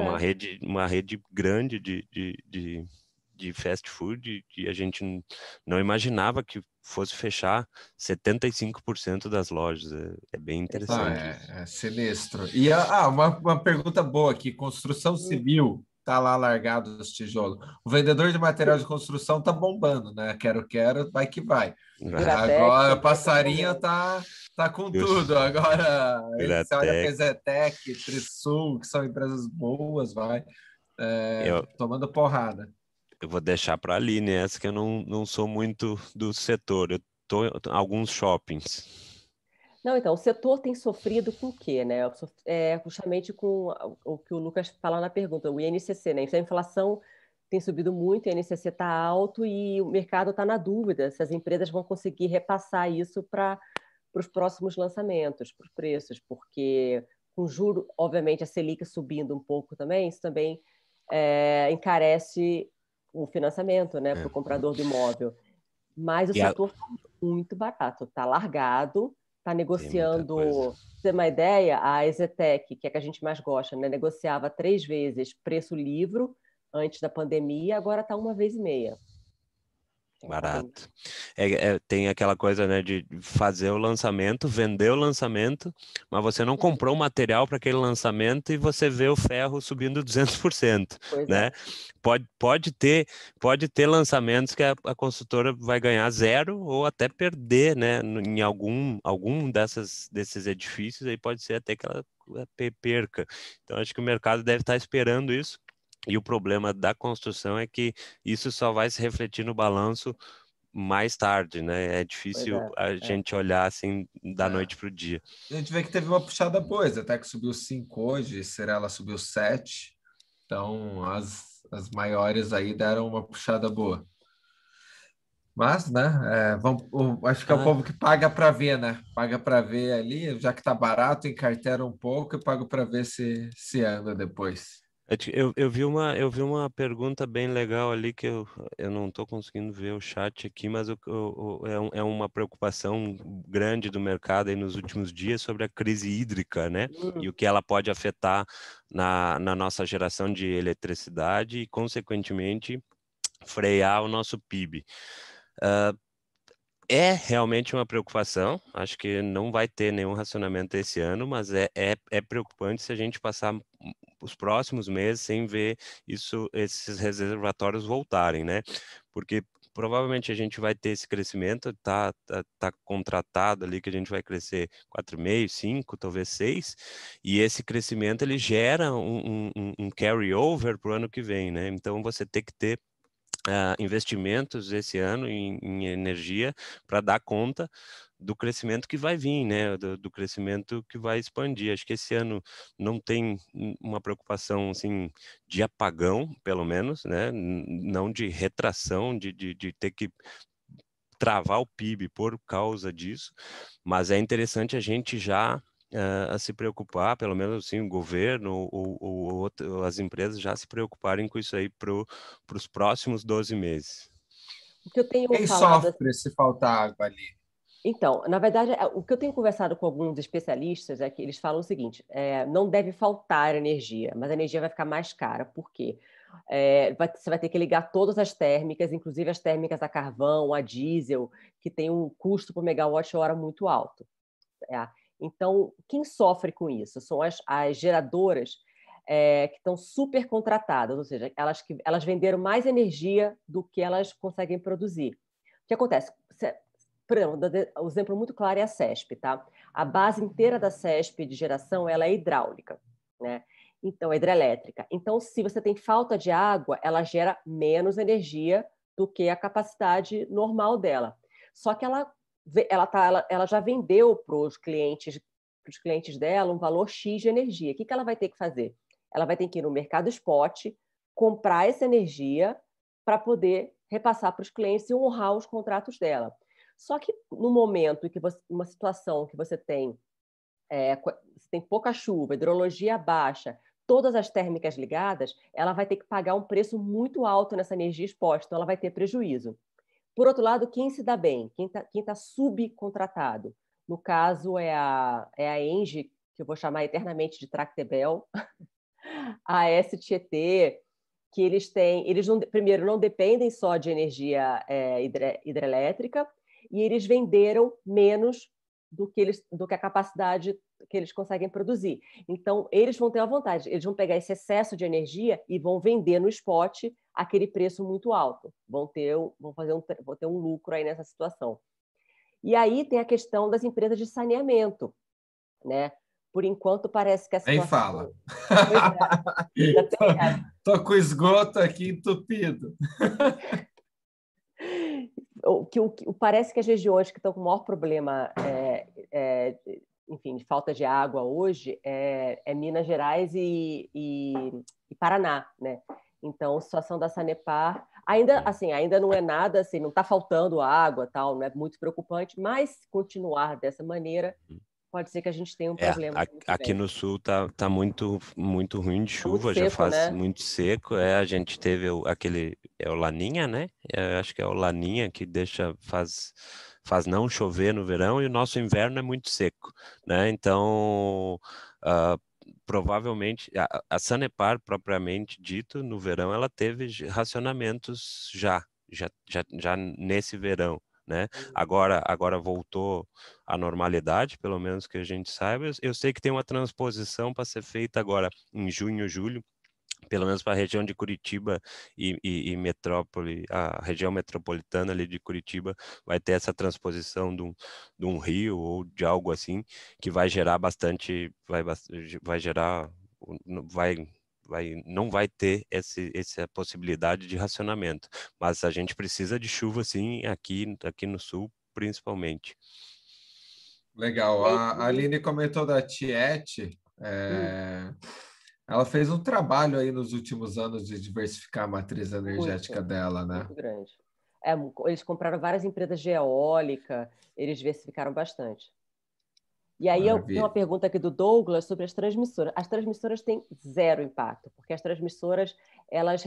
uma rede grande de fast food e a gente não imaginava que fosse fechar 75% das lojas. É bem interessante. É sinistro. E uma pergunta boa aqui: construção civil tá lá largado os tijolos. O vendedor de material de construção tá bombando, né? Quero, vai que vai. Agora o passarinho tá com tudo. Agora você olha para Zetec, Trisul, que são empresas boas, tomando porrada. Eu vou deixar para a Aline essa, que eu não sou muito do setor. Eu estou em alguns shoppings. Não, então, o setor tem sofrido com o quê, né? Justamente com o que o Lucas fala na pergunta, o INCC, né? A inflação tem subido muito, o INCC está alto e o mercado está na dúvida se as empresas vão conseguir repassar isso para os próximos lançamentos, para os preços, porque com juro, obviamente, a Selic subindo um pouco também, isso também encarece o financiamento, né, para o comprador do imóvel. Mas o setor está muito barato, está largado, está negociando. Para ter uma ideia, a Exetec, que é a que a gente mais gosta, né, negociava 3 vezes preço livro antes da pandemia, agora está 1,5 vezes. Barato. Tem aquela coisa, né, de fazer o lançamento, vender o lançamento, mas você não comprou o material para aquele lançamento e você vê o ferro subindo 200%, né? Pode ter lançamentos que a construtora vai ganhar 0 ou até perder, né, em algum desses edifícios, aí pode ser até que ela perca. Então acho que o mercado deve estar esperando isso. E o problema da construção é que isso só vai se refletir no balanço mais tarde, né? É Pois difícil é, a gente olhar assim da É. noite para o dia. A gente vê que teve uma puxada boa, até que subiu 5 hoje, Cerela subiu 7. Então, as maiores aí deram uma puxada boa. Mas, né, acho que é o Ah, povo que paga para ver, né? Paga para ver ali, já que tá barato, encartera um pouco e paga para ver se anda depois. eu vi uma pergunta bem legal ali que eu não estou conseguindo ver o chat aqui, mas é uma preocupação grande do mercado aí nos últimos dias sobre a crise hídrica, né? E o que ela pode afetar na nossa geração de eletricidade e, consequentemente, frear o nosso PIB. É realmente uma preocupação, acho que não vai ter nenhum racionamento esse ano, mas é preocupante se a gente passar os próximos meses sem ver esses reservatórios voltarem, né? Porque provavelmente a gente vai ter esse crescimento, tá contratado ali que a gente vai crescer 4,5, 5, talvez 6, e esse crescimento ele gera um carry-over para o ano que vem, né? Então você tem que ter investimentos esse ano em energia para dar conta do crescimento que vai vir, né? Do crescimento que vai expandir. Acho que esse ano não tem uma preocupação assim de apagão, pelo menos, né? Não de retração, de ter que travar o PIB por causa disso, mas é interessante a gente já a se preocupar, pelo menos assim, o governo ou as empresas já se preocuparem com isso aí para os próximos 12 meses. O que eu tenho Quem falado. sofre se faltar água ali? Então, na verdade, o que eu tenho conversado com alguns especialistas é que eles falam o seguinte: não deve faltar energia, mas a energia vai ficar mais cara. Por quê? Você vai ter que ligar todas as térmicas, inclusive as térmicas a carvão, a diesel, que tem um custo por megawatt-hora muito alto. Então, quem sofre com isso são as geradoras que estão super contratadas, ou seja, elas venderam mais energia do que elas conseguem produzir. O que acontece? Por exemplo, o exemplo muito claro é a CESP, tá? A base inteira da CESP de geração ela é hidráulica, né? Então, é hidrelétrica. Então, se você tem falta de água, ela gera menos energia do que a capacidade normal dela. Só que ela já vendeu para os clientes dela um valor X de energia. O que ela vai ter que fazer? Ela vai ter que ir no mercado spot, comprar essa energia para poder repassar para os clientes e honrar os contratos dela. Só que no momento em que uma situação que você tem pouca chuva, hidrologia baixa, todas as térmicas ligadas, ela vai ter que pagar um preço muito alto nessa energia exposta, então ela vai ter prejuízo. Por outro lado, quem se dá bem? Quem tá subcontratado? No caso, é a Engie, que eu vou chamar eternamente de Tractebel, a AES Tietê, que primeiro, não dependem só de energia hidrelétrica, e eles venderam menos do que a capacidade que eles conseguem produzir. Então, eles vão ter a vantagem, eles vão pegar esse excesso de energia e vão vender no spot aquele preço muito alto. Vão ter um lucro aí nessa situação. E aí tem a questão das empresas de saneamento, né? Por enquanto, parece que a Nem situação... fala. Pois é, já tem Tô com o esgoto aqui entupido. Parece que as regiões que estão com o maior problema enfim, de falta de água hoje é Minas Gerais e Paraná, né? Então, a situação da Sanepar ainda não é nada, assim, não está faltando água, tal, não é muito preocupante, mas continuar dessa maneira pode ser que a gente tenha um problema no ano que Aqui vem. no sul tá muito ruim de Tá muito chuva, já seco, faz né? muito seco. A gente teve o Laninha, né? Acho que é o Laninha que faz não chover no verão e o nosso inverno é muito seco, né? Então, provavelmente a Sanepar propriamente dito no verão ela teve racionamentos já nesse verão, né? Agora voltou à normalidade, pelo menos que a gente saiba. Eu sei que tem uma transposição para ser feita agora em junho, julho, pelo menos para a região de Curitiba e metrópole, a região metropolitana ali de Curitiba vai ter essa transposição de um rio ou de algo assim que vai gerar bastante, vai gerar, não vai ter essa possibilidade de racionamento. Mas a gente precisa de chuva, sim, aqui no sul, principalmente. Legal. A Aline comentou da Tiete. Hum, Ela fez um trabalho aí nos últimos anos de diversificar a matriz energética muito, dela, né? muito grande. Eles compraram várias empresas de eólica, eles diversificaram bastante. E aí tem uma Maravilha. pergunta aqui do Douglas sobre as transmissoras. As transmissoras têm zero impacto, porque as transmissoras elas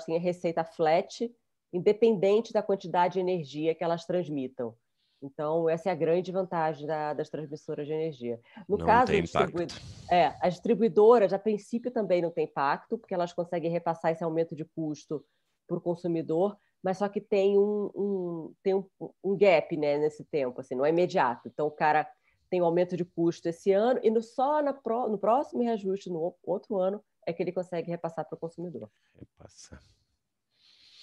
têm a receita flat, independente da quantidade de energia que elas transmitam. Então, essa é a grande vantagem das transmissoras de energia. No Não caso, tem impacto. as distribuidoras, a princípio, também não têm impacto, porque elas conseguem repassar esse aumento de custo para o consumidor, mas só que tem um gap, né, nesse tempo, assim, não é imediato. Então, o cara tem um aumento de custo esse ano e só no próximo reajuste, no outro ano, é que ele consegue repassar para o consumidor. Repassa.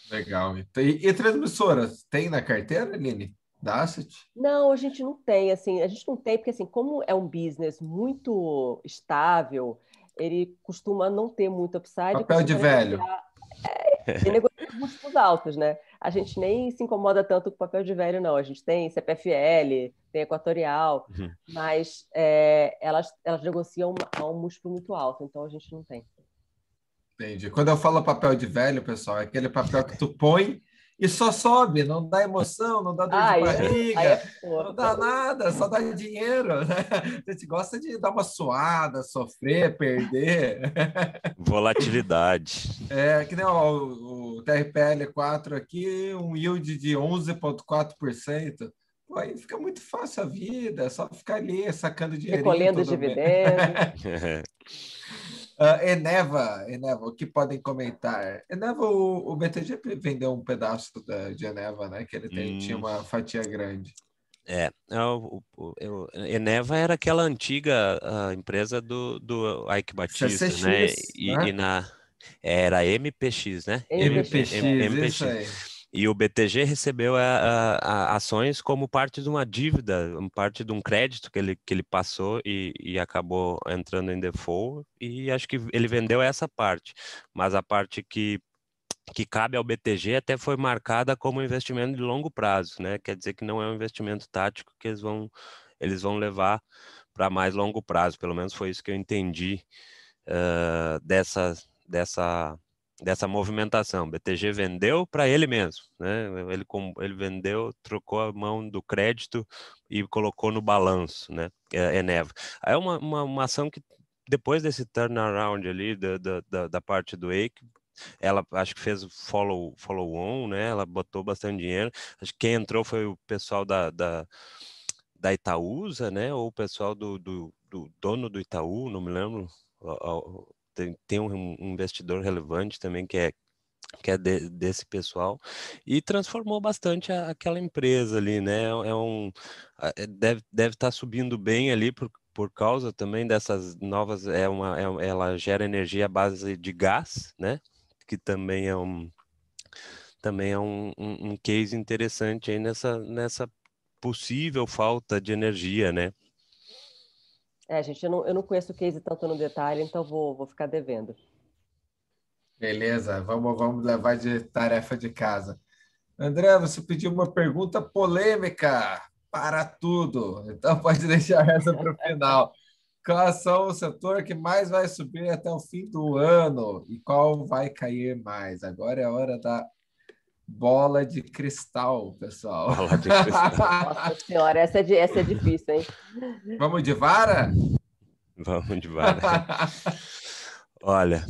Legal. E transmissoras? Tem na carteira, Aline? Da Asset? Não, a gente não tem, assim, a gente não tem, porque assim, como é um business muito estável, ele costuma não ter muito upside, Papel de costuma velho. negociar, ele negocia múltiplos altos, né? A gente nem se incomoda tanto com papel de velho, não. A gente tem CPFL, tem Equatorial, Uhum. mas elas negociam a um múltiplo muito alto, então a gente não tem. Entendi. Quando eu falo papel de velho, pessoal, é aquele papel que tu põe e só sobe, não dá emoção, não dá dor de Aí é barriga, não fofo. dá nada, só dá dinheiro, né? A gente gosta de dar uma suada, sofrer, perder. Volatilidade. É que nem o TRPL4 aqui, um yield de 11,4%. Pô, aí fica muito fácil a vida, é só ficar ali sacando dinheirinho Recolhendo todo mês. dividendos. Eneva, o que podem comentar? Eneva, o BTG vendeu um pedaço de Eneva, né? Que ele tinha uma fatia grande. Eneva era aquela antiga empresa do Ike Batista, CCX, né? né? Era MPX, né? MPX, Isso MPX. aí. E o BTG recebeu ações como parte de uma dívida, parte de um crédito que ele passou e acabou entrando em default. E acho que ele vendeu essa parte, mas a parte que cabe ao BTG até foi marcada como investimento de longo prazo, né? Quer dizer que não é um investimento tático que eles vão levar para mais longo prazo. Pelo menos foi isso que eu entendi dessa movimentação. O BTG vendeu para ele mesmo, né? Ele vendeu, trocou a mão do crédito e colocou no balanço, né? Eneva. Aí é uma ação que depois desse turnaround ali da parte do Eike, ela acho que fez follow-on, né? Ela botou bastante dinheiro. Acho que quem entrou foi o pessoal da Itaúsa, né? Ou o pessoal do dono do Itaú, não me lembro. Tem um investidor relevante também que é desse pessoal, e transformou bastante aquela empresa ali, né? Deve estar subindo bem ali por causa também dessas novas, ela gera energia à base de gás, né? Que também é um case interessante aí nessa possível falta de energia, né? gente, eu não conheço o case tanto no detalhe, então vou ficar devendo. Beleza, vamos levar de tarefa de casa. André, você pediu uma pergunta polêmica para tudo, então pode deixar essa para o final. Qual são o setor que mais vai subir até o fim do ano e qual vai cair mais? Agora é a hora da bola de cristal, pessoal. Bola de cristal. Nossa senhora, essa é difícil, hein? Vamos de vara? Vamos de vara. Olha,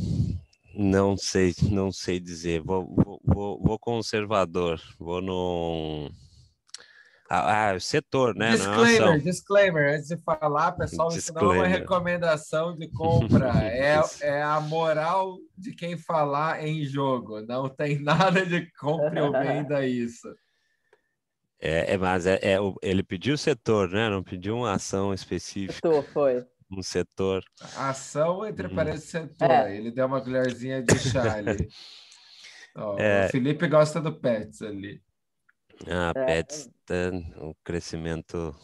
não sei dizer. Vou conservador. Vou no setor, né? Não é ação. Disclaimer, antes de falar, pessoal, isso não é uma Disclaimer. recomendação de compra, Isso. é a moral de quem falar em jogo. Não tem nada de compre ou venda isso. Mas ele pediu setor, né? Não pediu uma ação específica. Foi. Um setor. Ação entre parênteses setor. Ele deu uma colherzinha de chá ali. O Felipe gosta do Pets ali. Pets, um crescimento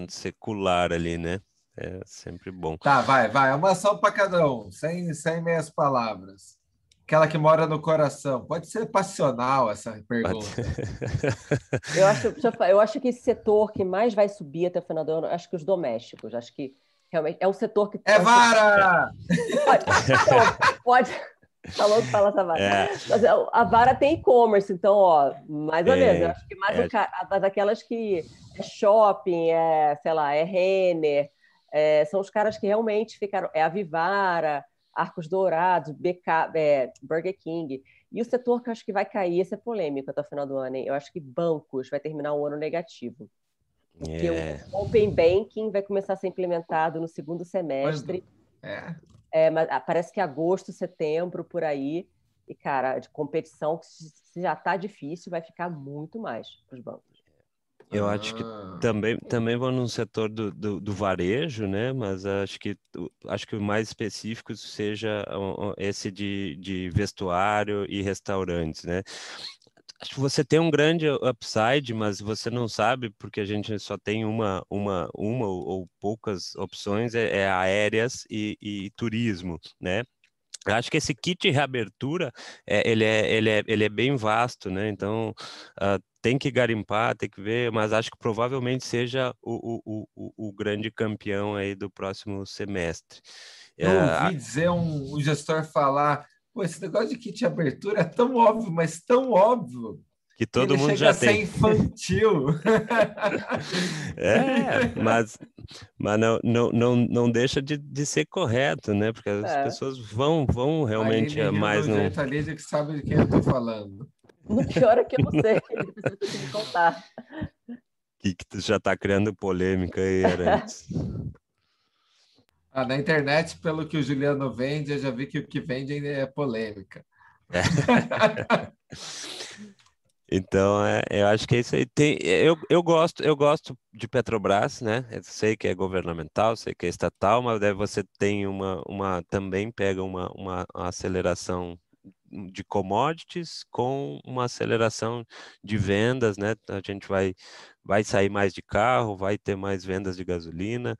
secular ali, né? é sempre bom. Tá, vai. Uma só para cada um, sem meias palavras. Aquela que mora no coração. Pode ser passional essa pergunta. Eu acho que esse setor que mais vai subir até o final do ano, acho que os domésticos. Acho que realmente é um setor que... É Vara! Pode... Falou que fala essa Vara. Mas a Vara tem e-commerce, então, ó, mais ou menos. Eu acho que mais mas aquelas que é shopping, sei lá, é Renner, são os caras que realmente ficaram... É a Vivara, Arcos Dourados, Burger King. E o setor que eu acho que vai cair, esse é polêmico até o final do ano, hein? Eu acho que bancos vai terminar um ano negativo. Porque o Open Banking vai começar a ser implementado no segundo semestre. Mas parece que agosto, setembro, por aí. E, cara, de competição, se já está difícil, vai ficar muito mais para os bancos. Eu acho que também vão no setor do varejo, né? Mas acho que o mais específico seja esse de vestuário e restaurantes, né? Acho que você tem um grande upside, mas você não sabe, porque a gente só tem uma ou poucas opções, aéreas e turismo, né? Eu acho que esse kit de reabertura, ele é bem vasto, né? Então, tem que garimpar, tem que ver, mas acho que provavelmente seja o grande campeão aí do próximo semestre. Eu ouvi dizer um gestor falar, pô, esse negócio de kit de abertura é tão óbvio, mas tão óbvio, que todo ele mundo chega já a ser tem. infantil. Mas não deixa de ser correto, né? Porque as pessoas vão realmente mais no jeito ali de que sabe de quem eu estou falando. No pior é que eu não sei, você tem que me contar. Que tu já está criando polêmica aí, Arantes. Na internet, pelo que o Juliano vende, eu já vi que o que vende ainda é polêmica. Então, eu acho que é isso aí. Eu gosto de Petrobras, né? Eu sei que é governamental, sei que é estatal, mas daí você tem também pega uma aceleração de commodities com uma aceleração de vendas, né? A gente vai sair mais de carro, vai ter mais vendas de gasolina,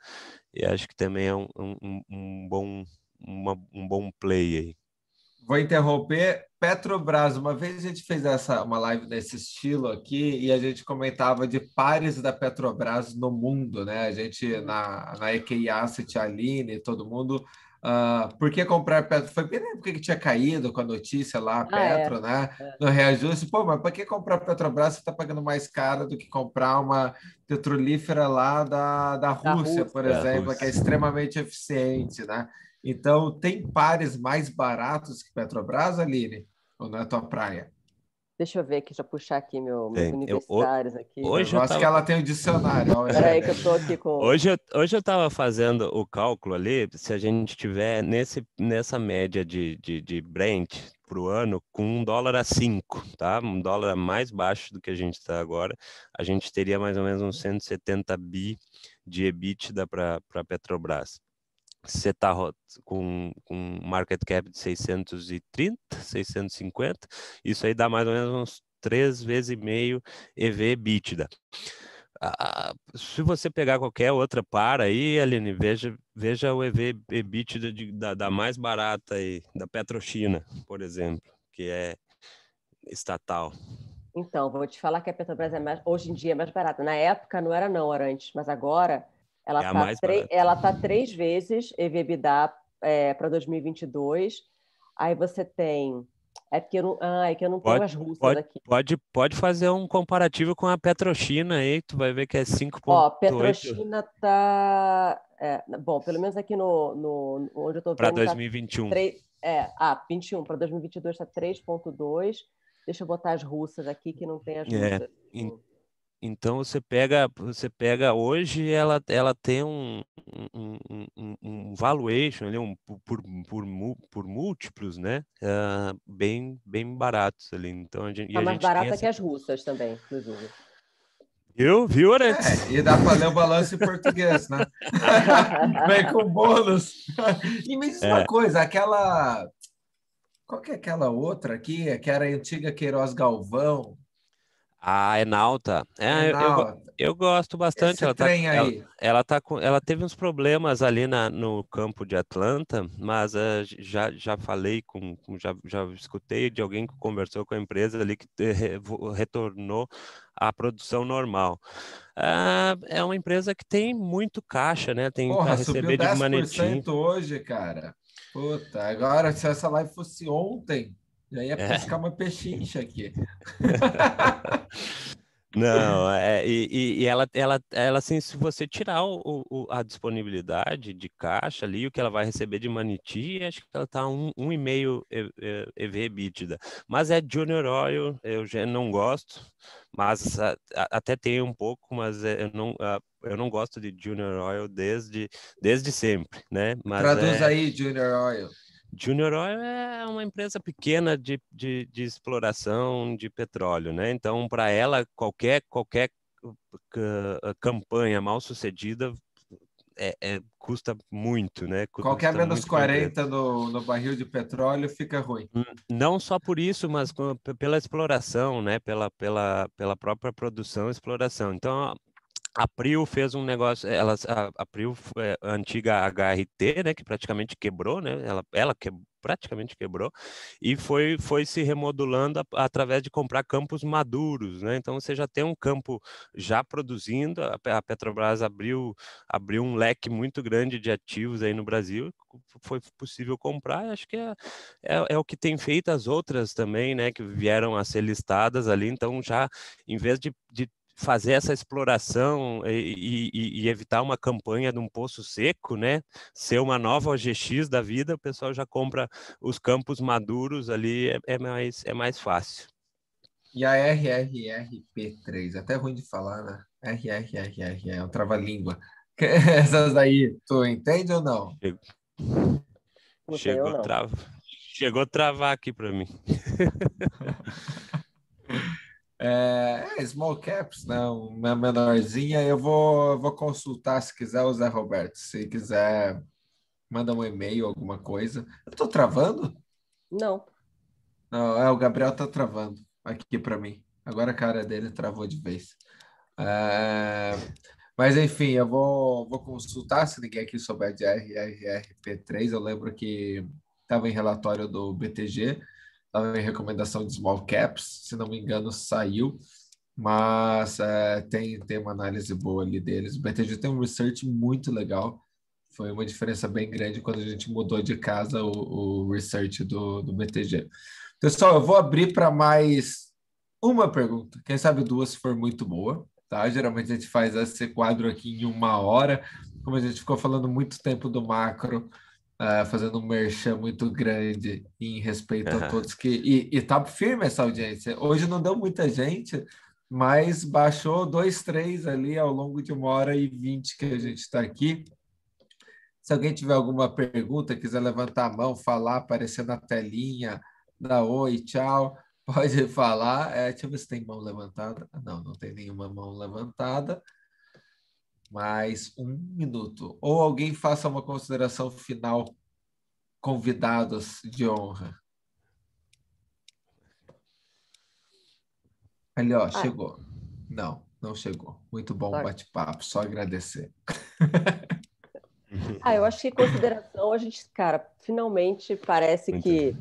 e acho que também é um bom play aí. Vou interromper. Petrobras, uma vez a gente fez uma live nesse estilo aqui e a gente comentava de pares da Petrobras no mundo, né? A gente na EQI Asset, Aline, todo mundo. Por que comprar Petro? Foi bem na época que tinha caído com a notícia lá, Petro, né? No reajuste. Pô, mas para que comprar Petrobras? Você está pagando mais caro do que comprar uma petrolífera lá da Rússia, por exemplo, que é extremamente eficiente, né? Então, tem pares mais baratos que Petrobras, Aline? Ou não é tua praia? Deixa eu ver aqui, já puxar aqui meus universitários aqui. Hoje eu gosto que ela tem o dicionário. Peraí que eu tô aqui com... Hoje eu estava fazendo o cálculo ali, se a gente tiver nessa média de Brent para o ano com $1 a 5, tá? $1 mais baixo do que a gente está agora, a gente teria mais ou menos uns 170 bi de EBITDA para Petrobras. Você está com market cap de 630, 650, isso aí dá mais ou menos uns 3,5 vezes EV/EBITDA. Se você pegar qualquer outra para aí, Aline, veja o EV/EBITDA da mais barata aí, da PetroChina, por exemplo, que é estatal. Então, vou te falar que a Petrobras hoje em dia é mais barata. Na época não era não, Arantes, mas agora ela tá 3 vezes EV/EBITDA para 2022. Aí você tem... É porque eu não tenho as russas aqui. Pode fazer um comparativo com a PetroChina aí, tu vai ver que é 5,8. Ó, PetroChina tá... bom, pelo menos aqui no onde eu tô vendo... Para 2021. 21. Para 2022 está 3,2. Deixa eu botar as russas aqui, que não tem as russas. Então você pega hoje, ela tem um valuation ali, por múltiplos, né? Bem baratos ali. Então Tá mais barata que as russas também, inclusive. Viu, Arantes? E dá para ler o balanço em português, né? Vem com bônus. E me diz uma coisa, qual que é aquela outra aqui, que era a antiga Queiroz Galvão? A Enalta, Enalta. eu gosto bastante. Esse trem aí. Ela teve uns problemas ali no campo de Atlanta, mas já falei já escutei de alguém que conversou com a empresa ali que retornou à produção normal. É uma empresa que tem muito caixa, né? Tem para Porra, subiu receber de manetim. 10% hoje, cara. Puta, agora se essa live fosse ontem, já ia É. pescar uma pechincha aqui. Não, e ela, assim, se você tirar a disponibilidade de caixa ali, o que ela vai receber de maniti, acho que ela está 1,5 EV EBITDA. Mas é Junior Oil, eu já não gosto, mas até tem um pouco, mas eu não gosto de Junior Oil desde sempre, né? Mas Traduz aí, Junior Oil. Junior Oil é uma empresa pequena de exploração de petróleo, né? Então, para ela, qualquer campanha mal sucedida custa muito, né? Qualquer Custa menos muito para a empresa. 40 no barril de petróleo fica ruim. Não só por isso, mas pela exploração, né? Pela própria produção e exploração. Então, a Prio fez um negócio, a Prio é a antiga HRT, né, que praticamente quebrou, né, praticamente quebrou, e foi se remodulando através de comprar campos maduros, né, então você já tem um campo já produzindo, a Petrobras abriu um leque muito grande de ativos aí no Brasil, foi possível comprar, e acho que é o que tem feito as outras também, né, que vieram a ser listadas ali, então já, em vez de fazer essa exploração e evitar uma campanha de um poço seco, né? Ser uma nova OGX da vida, o pessoal já compra os campos maduros ali, é mais fácil. E a RRRP3, até ruim de falar, né? RRRR, é um trava-língua. Essas daí, tu entende ou não? Não sei, eu não. Chegou a travar aqui para mim. Small caps, né? Uma menorzinha. Eu vou consultar se quiser o Zé Roberto. Se quiser, manda um e-mail, alguma coisa. Eu tô travando? Não. Não, o Gabriel tá travando aqui para mim. Agora a cara dele travou de vez. É, Mas enfim, eu vou consultar se ninguém aqui souber de RRRP3. Eu lembro que estava em relatório do BTG, estava em recomendação de small caps, se não me engano, saiu, mas tem uma análise boa ali deles. O BTG tem um research muito legal. Foi uma diferença bem grande quando a gente mudou de casa o research do BTG. Pessoal, eu vou abrir para mais uma pergunta. Quem sabe duas se for muito boa, tá? Geralmente a gente faz esse quadro aqui em 1 hora. Como a gente ficou falando muito tempo do macro, fazendo um merchan muito grande em respeito a todos que... E tá firme essa audiência. Hoje não deu muita gente, mas baixou 2, 3 ali ao longo de 1 hora e 20 que a gente está aqui. Se alguém tiver alguma pergunta, quiser levantar a mão, falar, aparecer na telinha, dar oi, tchau, pode falar. Deixa eu ver se tem mão levantada. Não, não tem nenhuma mão levantada. Mais 1 minuto. Ou alguém faça uma consideração final, convidados de honra. Ali, ó, chegou. Não chegou. Muito bom o bate-papo, só agradecer. Eu acho que consideração, a gente, cara, finalmente parece que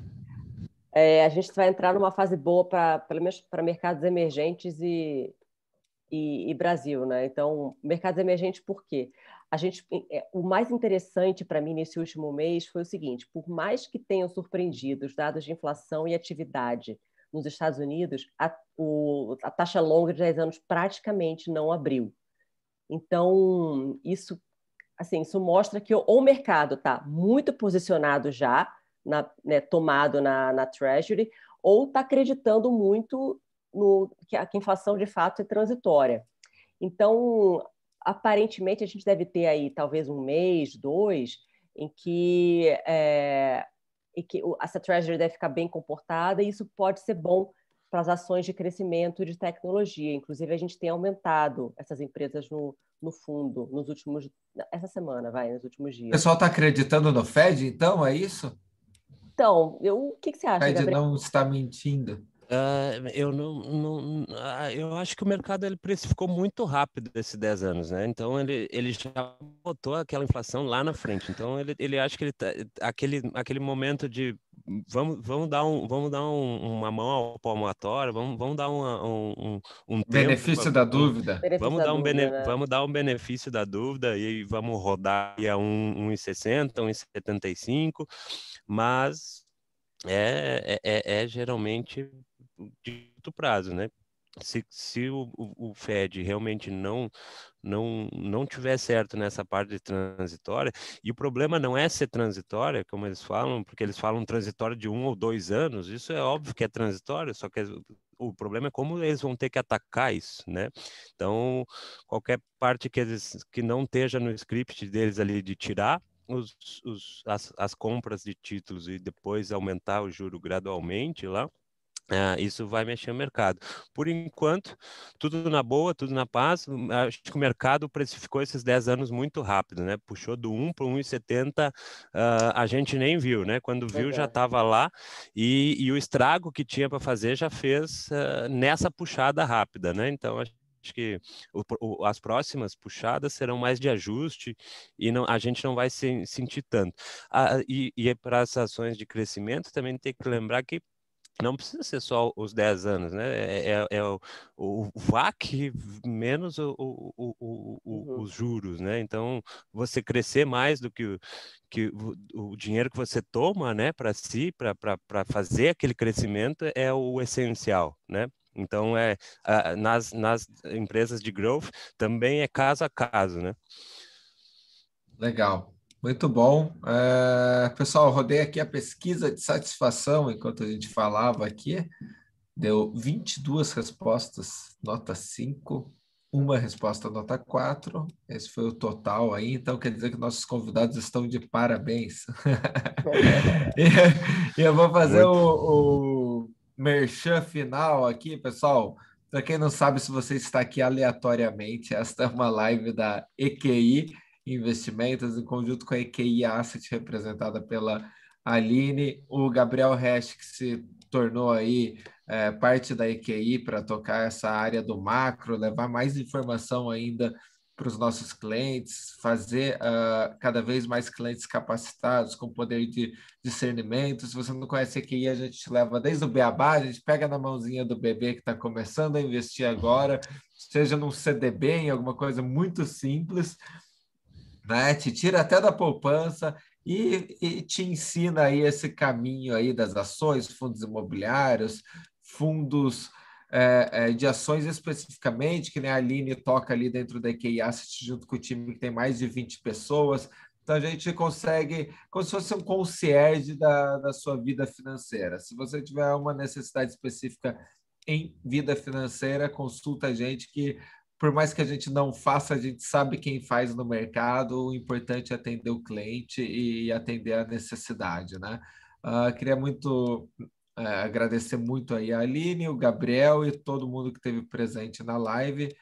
a gente vai entrar numa fase boa pelo menos para mercados emergentes e Brasil, né? Então, mercados emergentes, por quê? O mais interessante para mim nesse último mês foi o seguinte: por mais que tenham surpreendido os dados de inflação e atividade nos Estados Unidos, a taxa longa de 10 anos praticamente não abriu. Então, isso mostra que o mercado está muito posicionado já, tomado na Treasury, ou está acreditando muito que a inflação de fato é transitória. Então, aparentemente, a gente deve ter aí talvez 1 mês, 2, em que essa Treasury deve ficar bem comportada, e isso pode ser bom para as ações de crescimento de tecnologia. Inclusive, a gente tem aumentado essas empresas no fundo essa semana, nos últimos O dias. pessoal está acreditando no Fed, então, é isso? Então, o que você acha, Fed Gabriel? não está mentindo. Eu acho que o mercado ele precificou muito rápido esses 10 anos, né? Então ele já botou aquela inflação lá na frente. Então ele acha que ele aquele momento de vamos dar uma mão ao palmatório, vamos dar um tempo, Benefício da dúvida. Benefício da dúvida, né? vamos dar um benefício da dúvida e vamos rodar aí a 1,60, 1,75, mas geralmente de curto prazo, né? Se o Fed realmente não tiver certo nessa parte de transitória, e o problema não é ser transitória, como eles falam, porque eles falam transitória de 1 ou 2 anos, isso é óbvio que é transitório, só que o problema é como eles vão ter que atacar isso, né? Então, qualquer parte que não esteja no script deles ali de tirar as compras de títulos e depois aumentar o juro gradualmente lá, isso vai mexer no mercado. Por enquanto, tudo na boa, tudo na paz. Acho que o mercado precificou esses 10 anos muito rápido, né? Puxou do 1 para 1,70, a gente nem viu, né? Quando viu, já estava lá, e o estrago que tinha para fazer já fez nessa puxada rápida, né? Então, acho que as próximas puxadas serão mais de ajuste e a gente não vai sentir tanto. E para as ações de crescimento, também tem que lembrar que não precisa ser só os 10 anos, né? É o VAC menos os juros, né? Então, você crescer mais do que o dinheiro que você toma, né, para si, para fazer aquele crescimento é o essencial, né? Então, nas empresas de growth também é caso a caso, né? Legal, muito bom. Pessoal, rodei aqui a pesquisa de satisfação enquanto a gente falava aqui. Deu 22 respostas, nota 5, uma resposta, nota 4. Esse foi o total aí, então quer dizer que nossos convidados estão de parabéns. E eu vou fazer Muito. o merchan final aqui, pessoal. Para quem não sabe, se você está aqui aleatoriamente, esta é uma live da EQI Investimentos, em conjunto com a EQI Asset, representada pela Aline, o Gabriel Resch, que se tornou aí parte da EQI para tocar essa área do macro, levar mais informação ainda para os nossos clientes, fazer cada vez mais clientes capacitados, com poder de discernimento. Se você não conhece a EQI, a gente te leva desde o beabá, a gente pega na mãozinha do bebê que está começando a investir agora, seja num CDB, em alguma coisa muito simples, né? Te tira até da poupança e te ensina aí esse caminho aí das ações, fundos imobiliários, fundos de ações especificamente, que nem a Aline toca ali dentro da EQI Asset, junto com o time que tem mais de 20 pessoas. Então, a gente consegue, como se fosse um concierge da sua vida financeira. Se você tiver uma necessidade específica em vida financeira, consulta a gente que por mais que a gente não faça, a gente sabe quem faz no mercado, o importante é atender o cliente e atender a necessidade, né? Queria muito agradecer muito aí a Aline, o Gabriel e todo mundo que esteve presente na live.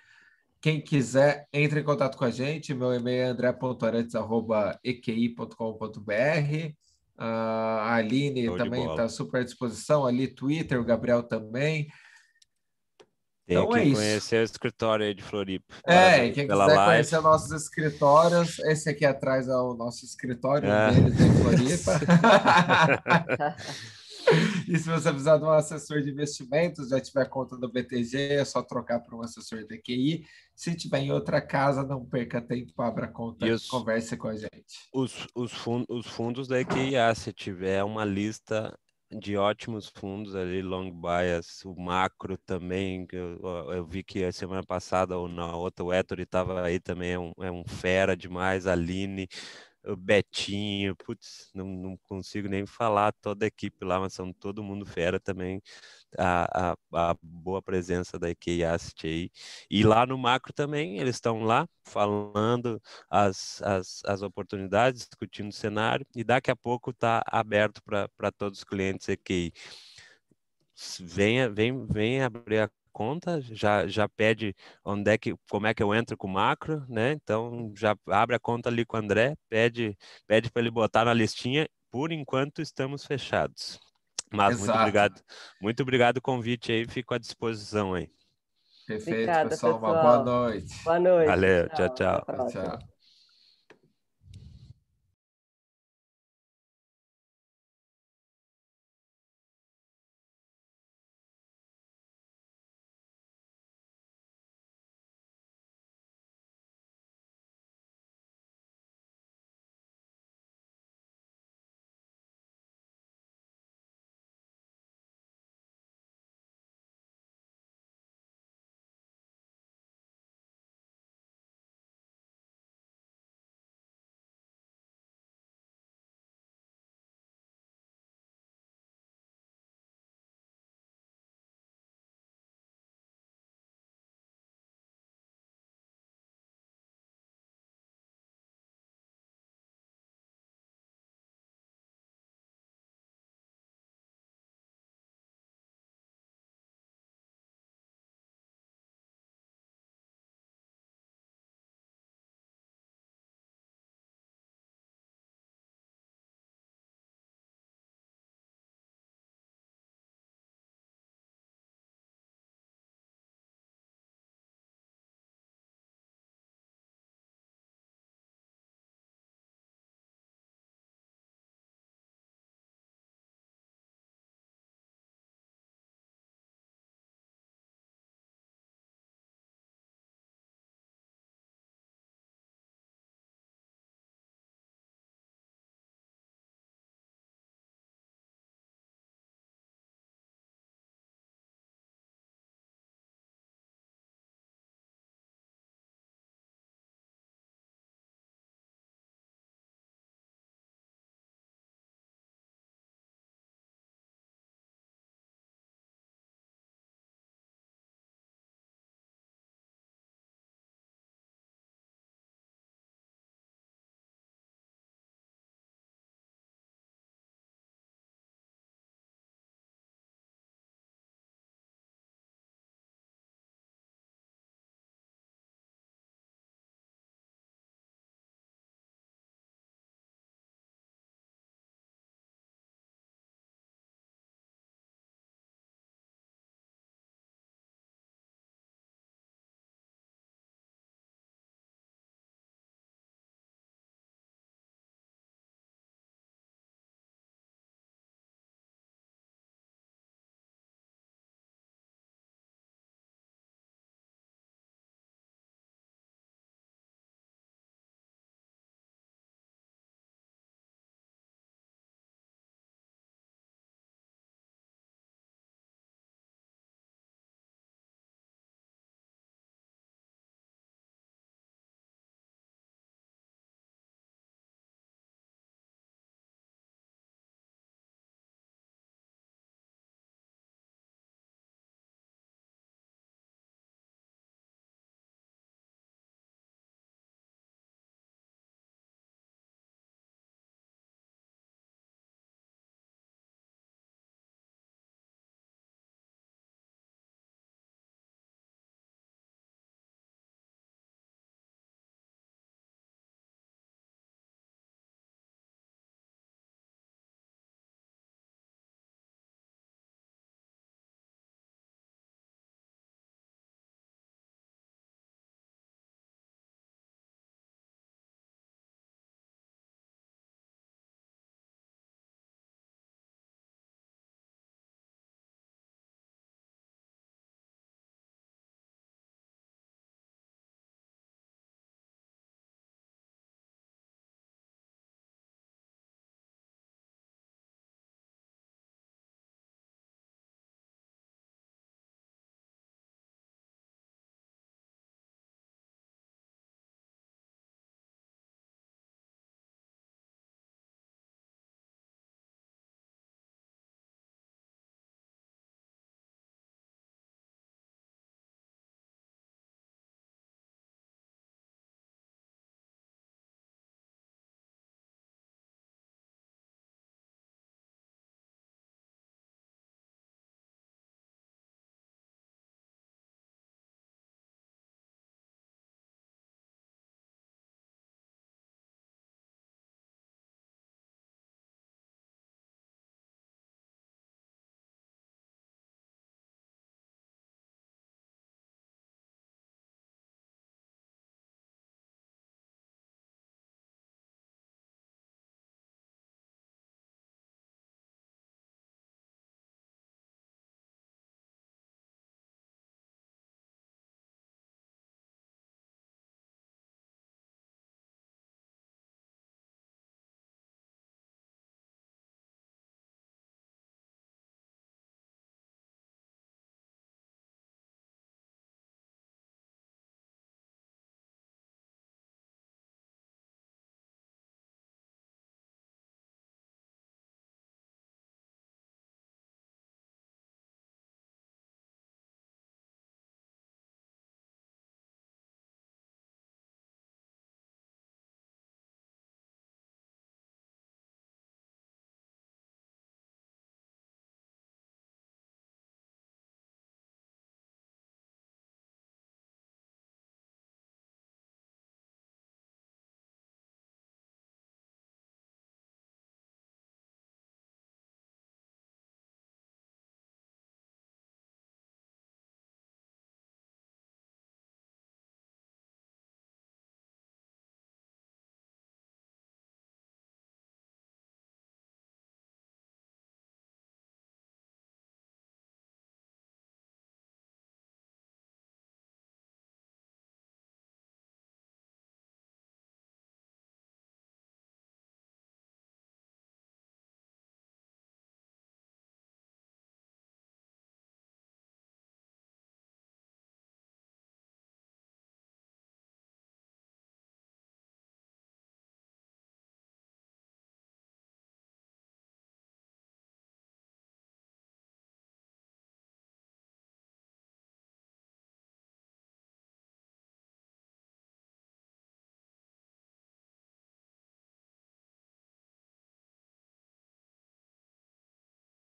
Quem quiser, entre em contato com a gente. Meu e-mail é andré.arantes@eqi.com.br. A Aline Show de também está bola. super à disposição, ali Twitter, o Gabriel também. Tem Então é que isso. conhecer o escritório aí de Floripa. Parabéns Quem pela quiser live. conhecer nossos escritórios, esse aqui atrás é o nosso escritório, um Ah. deles em Floripa. E se você precisar de um assessor de investimentos, já tiver conta do BTG, é só trocar para um assessor da QI. Se tiver em outra casa, não perca tempo, abra a E conta, converse com a gente. os fundos da EQIA, se tiver uma lista de ótimos fundos ali, long bias, o macro também, que eu vi que a semana passada ou na outra o Ettore estava aí também, é um fera demais, a Aline, o Betinho, putz, não consigo nem falar toda a equipe lá, mas são todo mundo fera também, a boa presença da EQI Asset aí. E lá no macro também, eles estão lá falando as oportunidades, discutindo o cenário, e daqui a pouco está aberto para todos os clientes EQI. Vem abrir a conta, já pede como é que eu entro com o macro, né? Então já abre a conta ali com o André, pede para ele botar na listinha. Por enquanto estamos fechados. Mas Exato. muito obrigado o convite aí, fico à disposição aí. Perfeito, Obrigada, pessoal. Uma boa pessoal. noite. Boa noite. Valeu, tchau, Tchau. Até a tchau. Tchau, próxima. tchau.